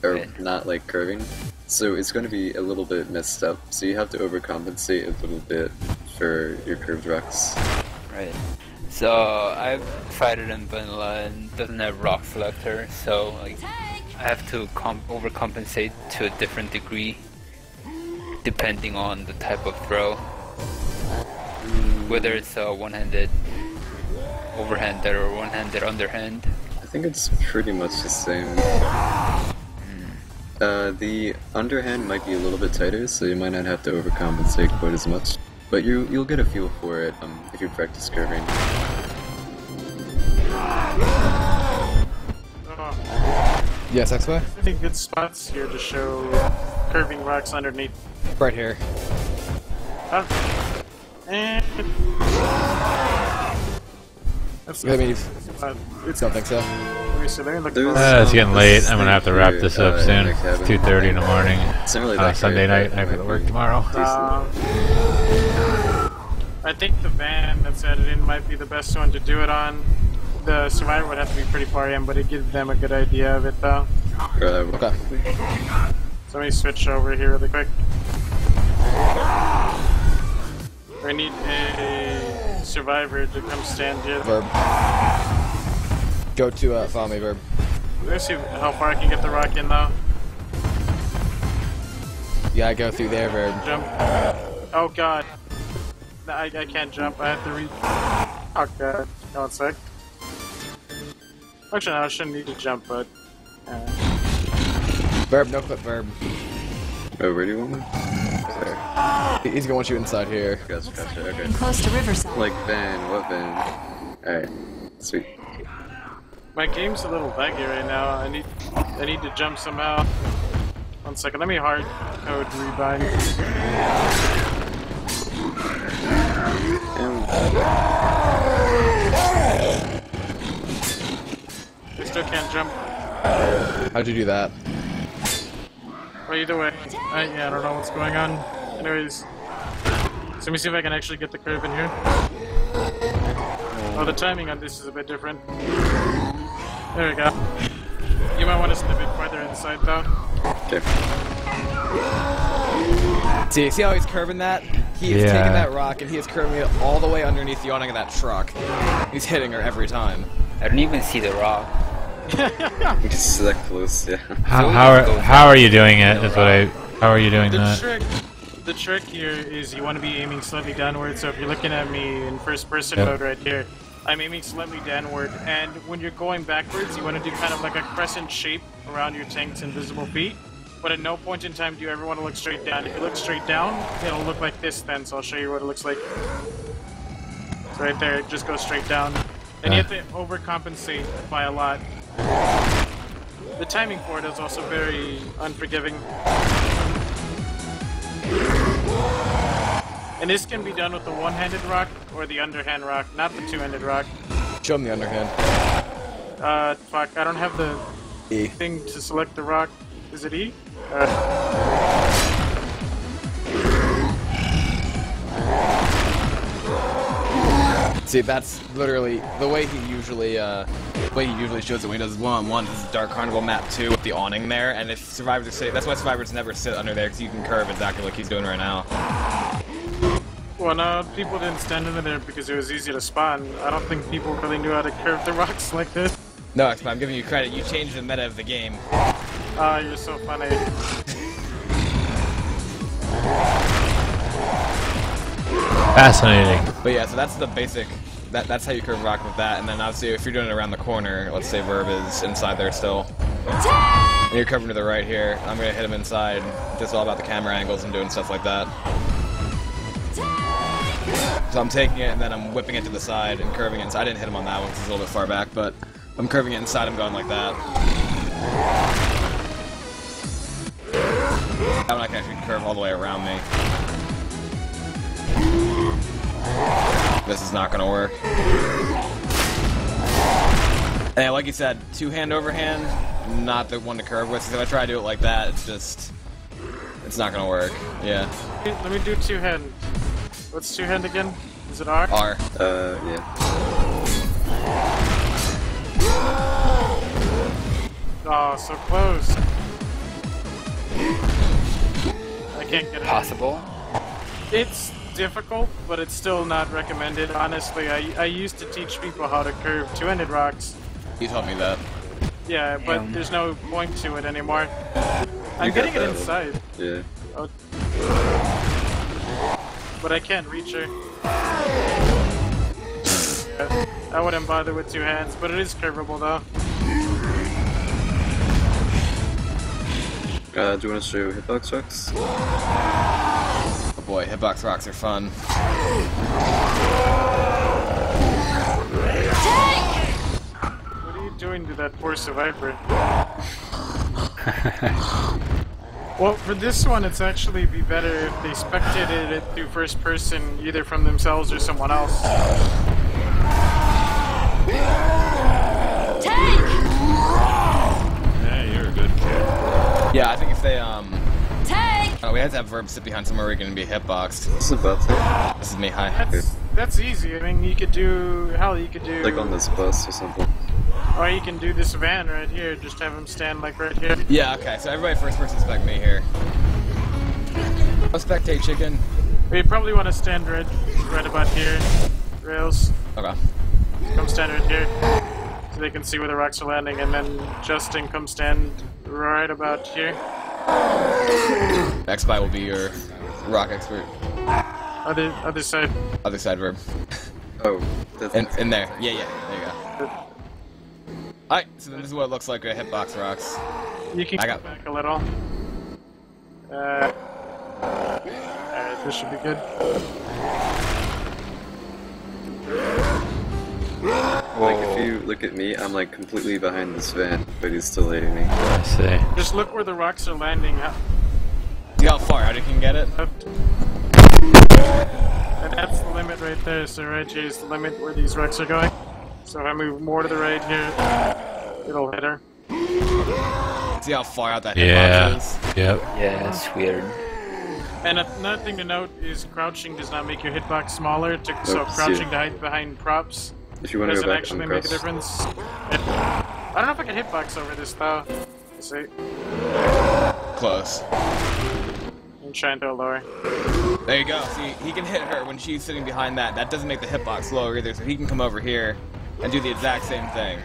or Right. not, like, curving. So it's going to be a little bit messed up, so you have to overcompensate a little bit for your curved rocks. Right. So I've tried it in vanilla and it doesn't have rock selector, so like I have to overcompensate to a different degree depending on the type of throw. Whether it's a one-handed overhanded or one-handed underhand. I think it's pretty much the same. The underhand might be a little bit tighter, so you might not have to overcompensate quite as much. But you'll get a feel for it if you practice curving. Yes, X-Way? I think good spots here to show curving rocks underneath. Right here. And that's I mean, it's don't think so. Let me see, let me look There's, for- It's getting late. I'm gonna have to wrap here, this up in soon. the It's cabin. 2:30 in the morning. It's not really that Sunday great, night. I but have to work tomorrow. I think the van that's added in might be the best one to do it on. The Survivor would have to be pretty far in, but it gives them a good idea of it though. Okay. So let me switch over here really quick. I need a Survivor to come stand here. Verb. Go to follow me, Verb. Let's see how far I can get the rock in though. Yeah, go through there, Verb. Jump. Oh god. No, I can't jump. I have to reach. Oh god. Hold on a sec. Actually, no, I shouldn't need to jump, but. Verb, no clip, Verb. Oh, where do you want me? There. He's gonna want you inside here. Gotcha, okay. Close to Riverside. Like van, what van? Alright, sweet. My game's a little laggy right now. I need to jump somehow. 1 second. Let me hard code rebind. I still can't jump. How'd you do that? Well, either way, yeah, I don't know what's going on. Anyways, so let me see if I can actually get the curve in here. Oh, the timing on this is a bit different. There we go. You might want to step a bit farther inside, though. Okay. See how he's curving that? He is taking that rock and he is curving it all the way underneath the awning of that truck. He's hitting her every time. I don't even see the rock. It's that close, yeah. How are you doing it? Is what I. How are you doing that? The trick here is you want to be aiming slightly downward. So if you're looking at me in first-person Yep. mode right here, I'm aiming slightly downward, and when you're going backwards, you want to do kind of like a crescent shape around your tank's invisible feet. But at no point in time do you ever want to look straight down. If you look straight down, it'll look like this then, so I'll show you what it looks like. So right there, it just goes straight down. And you have to overcompensate by a lot. The timing for it is also very unforgiving. And this can be done with the one-handed rock or the underhand rock, not the two-handed rock. Show him the underhand. Fuck, I don't have the E. thing to select the rock. Is it E? See, that's literally the way he usually shows it when he does one-on-one. This is Dark Carnival map 2 with the awning there, and if survivors say that's why survivors never sit under there because you can curve exactly like he's doing right now. Well, no, people didn't stand under there because it was easy to spawn. I don't think people really knew how to curve the rocks like this. No, I'm giving you credit. You changed the meta of the game. Ah, you're so funny. Fascinating. But yeah, so that's the basic. That's how you curve rock with that, and then obviously if you're doing it around the corner, let's say Verb is inside there still, and you're curving to the right here, I'm gonna hit him inside. Just all about the camera angles and doing stuff like that. So I'm taking it and then I'm whipping it to the side and curving it inside. I didn't hit him on that one because it's a little bit far back, but I'm curving it inside. I'm going like that. That one I can actually curve all the way around me. This is not gonna work. And like you said, two-hand overhand, not the one to curve with. So if I try to do it like that, it's not gonna work. Yeah. Let me do two-hand. What's two-hand again? Is it R? R. Yeah. Oh, so close. I can't get it. Possible. It's difficult, but it's still not recommended. Honestly, I used to teach people how to curve two-handed rocks. You taught me that. Yeah, but there's no point to it anymore. I'm getting it inside. Yeah. Oh. But I can't reach her. Yeah, I wouldn't bother with two hands, but it is curvable though. Do you want to show hitbox rocks? Oh boy, hitbox rocks are fun. What are you doing to that poor survivor? Well, for this one, it's actually be better if they spectated it through first person, either from themselves or someone else. Yeah, you're a good kid. Yeah, I think if they we have to have Verb sit behind somewhere where we can be hitboxed. This is above there. This is me, hi. That's easy. I mean, you could do you could do Like on this bus or something. or you can do this van right here. Just have him stand like right here. Yeah, okay, so everybody first person spec me here. Oh, spectate chicken. But you probably want to stand right about here. Rails. Okay. Come stand right here. So they can see where the rocks are landing, and then Justin come stand right about here. Xby will be your rock expert. Other side. Other side, Verb. Oh, that's In there. Yeah, there you go. Alright, so then this is what it looks like a hitbox rocks. You can go back a little. Alright, this should be good. like if you look at me, I'm like completely behind this van, but he's still hitting me. I see. Just look where the rocks are landing. See how far out you can get it? And that's the limit right there. So right here is the limit where these rocks are going. So if I move more to the right here, it'll hit her. See how far out that hitbox is? Yep. Yeah, it's weird. And another thing to note is crouching does not make your hitbox smaller. So crouching to hide behind props If you want to doesn't go back, actually make a difference. I don't know if I can hitbox over this though. Let's see. Close. I'm trying to lower. There you go. See, he can hit her when she's sitting behind that. That doesn't make the hitbox lower either, so he can come over here and do the exact same thing.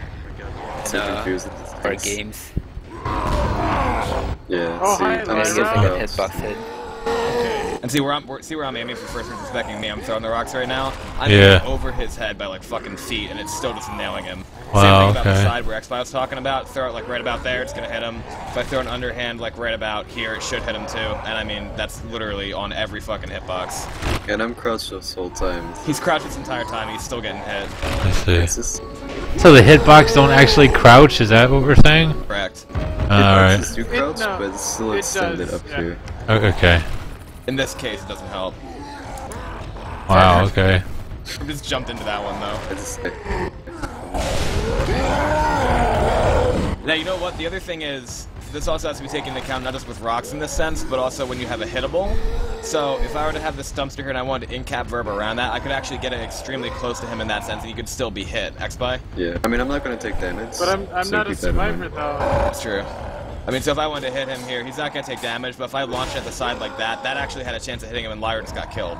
So confused. For games. Yeah. Oh, see, hi, I'm Lyra. still Like a close. hitbox hit. And see where I'm aiming for first person specking me. I'm throwing the rocks right now. I'm Yeah. aiming over his head by like fucking feet, and it's still just nailing him. Wow, Same thing about the okay. side where Xbox was talking about. Throw it like right about there, it's gonna hit him. If I throw an underhand like right about here, it should hit him too. And I mean, that's literally on every fucking hitbox. And I'm crouched this whole time. He's crouched this entire time. He's still getting hit. I see. It's just So the hitbox don't actually crouch, is that what we're saying? Correct. Alright. it's too crouched, no, but it's still it extended does, up yeah. here. Okay. In this case, it doesn't help. Wow, okay. I just jumped into that one though. I just Now, you know what? The other thing is, this also has to be taken into account not just with rocks in this sense, but also when you have a hittable. So if I were to have this dumpster here and I wanted to in-cap Verb around that, I could actually get it extremely close to him in that sense, and he could still be hit. X-By? Yeah, I mean, I'm not gonna take damage. But I'm so not a keep that in mind. survivor though. That's true. I mean, so if I wanted to hit him here, he's not going to take damage, but if I launched at the side like that, that actually had a chance of hitting him and Lyra just got killed.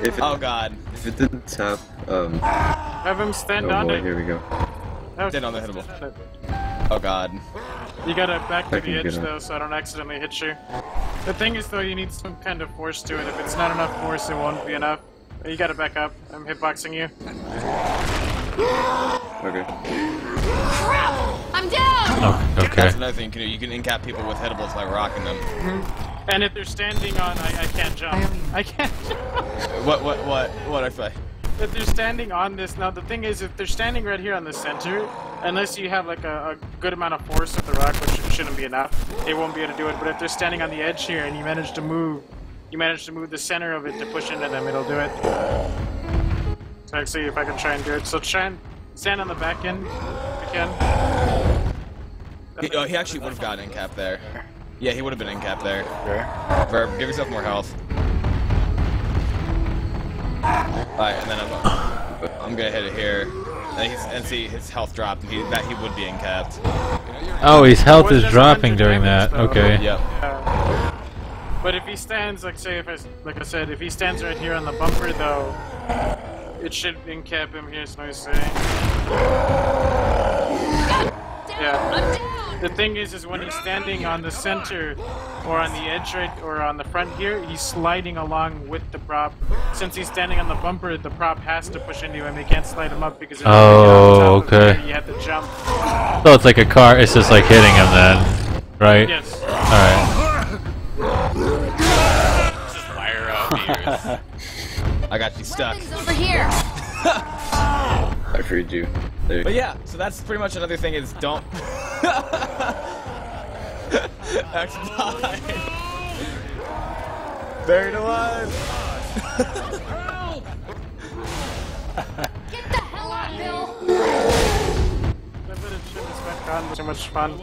If it, Oh god. If it didn't tap, Have him stand oh on boy, it. here we go. Did on the hittable. Oh god. You gotta back to I the can edge get it. though, so I don't accidentally hit you. The thing is though, you need some kind of force to it. If it's not enough force, it won't be enough. You gotta back up. I'm hitboxing you. Okay. I'm down! Oh, okay. That's another thing you can do. You can in-cap people with hittables by rocking them. And if they're standing on, I can't jump. I can't jump. What I say? If they're standing on this, now the thing is, if they're standing right here on the center, unless you have like a good amount of force with the rock, which shouldn't be enough, they won't be able to do it. But if they're standing on the edge here and you manage to move the center of it to push into them, it'll do it. So actually, if I can try and do it, so try and stand on the back end if you can. He actually would have gotten in-cap there. Yeah, he would have been in-cap there. Verb, give yourself more health. Alright, and then I'm gonna hit it here. And see his health dropped, and he would be in-capped. Oh, his health Well, is that's dropping 100 during damage, that. though. Okay. Yep. But if he stands, like say, like I said, if he stands right here on the bumper though, it should in-cap him. Here's what he's saying. Yeah. The thing is when he's standing on the center or on the edge right or on the front here, he's sliding along with the prop. Since he's standing on the bumper, the prop has to push into him. They can't slide him up because if Oh, okay. you have to jump. So it's like a car. It's just like hitting him then, right? Yes. All right. Just fire up ears. I got you stuck. Weapons over here! I freed you. There. But yeah, so that's pretty much another thing is don't... X-By. Buried alive! Get the hell out, Bill! I better turn this back on. Too much fun.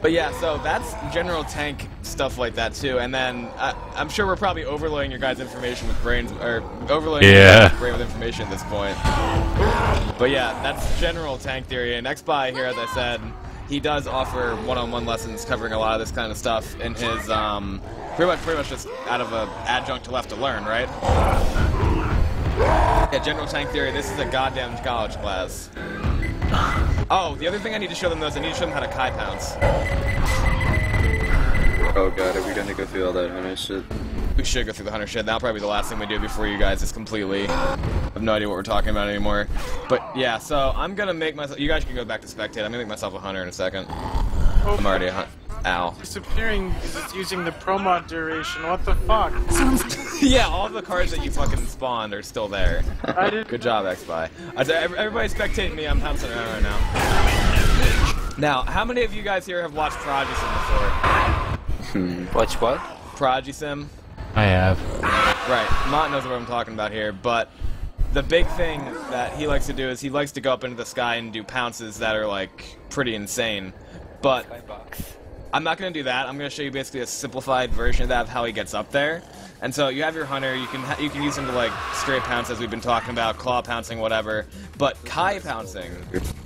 But yeah, so that's general tank stuff like that too. And then I'm sure we're probably overloading your guys' information with brains, or overloading your guys' brain with information at this point. But yeah, that's general tank theory. And X-By here, as I said, he does offer one-on-one lessons covering a lot of this kind of stuff in his pretty much just out of a adjunct to Left to Learn, right? Yeah, general tank theory. This is a goddamn college class. Oh, the other thing I need to show them though is I need to show them how to Kai pounce. Oh god, are we gonna go through all that hunter shit? We should go through the hunter shit. That'll probably be the last thing we do before you guys just completely have no idea what we're talking about anymore. But yeah, so I'm gonna make myself. You guys can go back to spectate. I'm gonna make myself a hunter in a second. I'm already a hunter. Ow. Disappearing because it's using the promo duration. What the fuck? Yeah, all the cards that you fucking spawned are still there. I did. Good job, X-By. Everybody spectate me. I'm pouncing around right now. Now, how many of you guys here have watched Prodigy Sim before? Watch what? Prodigy Sim? I have. Right, Mont knows what I'm talking about here, but the big thing that he likes to do is he likes to go up into the sky and do pounces that are, like, pretty insane. But Skybox. I'm not going to do that. I'm going to show you basically a simplified version of that of how he gets up there. And so you have your hunter, you can use him to like straight pounce as we've been talking about, claw pouncing, whatever. But Kai pouncing,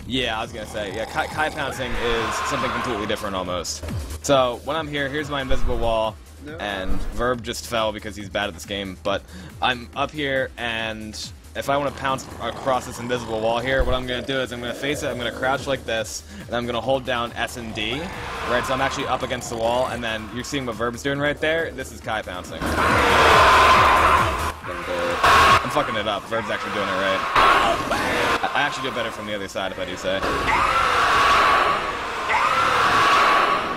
yeah, I was going to say, yeah, Kai pouncing is something completely different almost. So when I'm here, here's my invisible wall, and Verb just fell because he's bad at this game. But I'm up here, and if I want to pounce across this invisible wall here, what I'm going to do is I'm going to face it, I'm going to crouch like this, and I'm going to hold down S and D, right? So I'm actually up against the wall, and then you're seeing what Verb's doing right there. This is Kai pouncing. I'm fucking it up. Verb's actually doing it right. I actually do better from the other side, if I do say.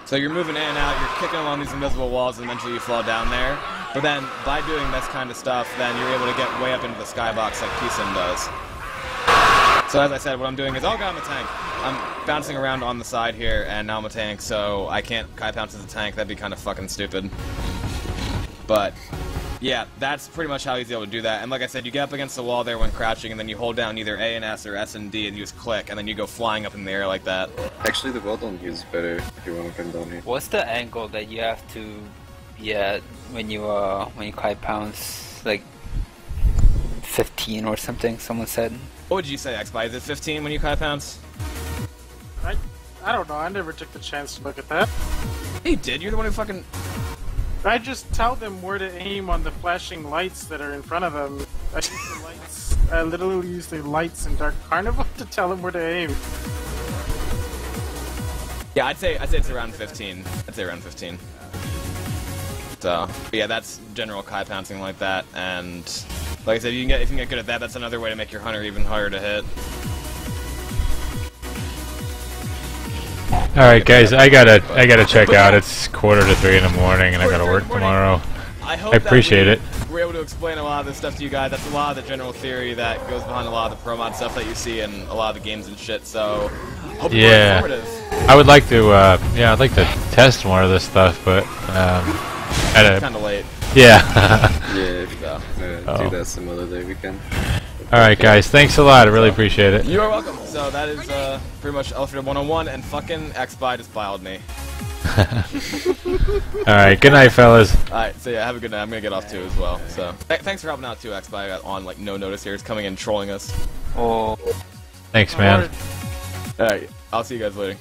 So you're moving in and out, you're kicking along these invisible walls, and eventually you fall down there. But then, by doing this kind of stuff, then you're able to get way up into the skybox like P-Sim does. So as I said, what I'm doing is, oh god, I'm a tank. I'm bouncing around on the side here, and now I'm a tank, so I can't Kai pounce as a tank. That'd be kind of fucking stupid. But Yeah, that's pretty much how he's able to do that. And like I said, you get up against the wall there when crouching, and then you hold down either A and S or S and D, and you just click, and then you go flying up in the air like that. Actually, the well done is better if you want to come down here. What's the angle that you have to be at when you kite pounce? Like 15 or something, someone said. What would you say, X-By? Is it 15 when you kite pounce? I don't know, I never took the chance to look at that. You did, you're the one who fucking... I just tell them where to aim on the flashing lights that are in front of them. I use the lights. I literally use the lights in Dark Carnival to tell them where to aim. Yeah, I'd say it's around 15. I'd say around 15. So, but yeah, that's general kite pouncing like that, and like I said, if you can get good at that, that's another way to make your hunter even harder to hit. Alright guys, I gotta check out. It's 2:45 in the morning and I gotta work tomorrow. I appreciate it. We're able to explain a lot of this stuff to you guys. That's a lot of the general theory that goes behind a lot of the pro mod stuff that you see in a lot of the games and shit, so hope it's informative. I would like to I'd like to test more of this stuff, but it's kinda late. Yeah. Do that some other day we can. Alright guys, thanks a lot, I really appreciate it. You're welcome. So that is pretty much L4D2 101, and fucking X-By just filed me. Alright, good night fellas. Alright, so yeah, have a good night. I'm gonna get off too as well. So thanks for helping out too, X-By, on like no notice here. He's coming in trolling us. Oh. Thanks man. Alright, I'll see you guys later.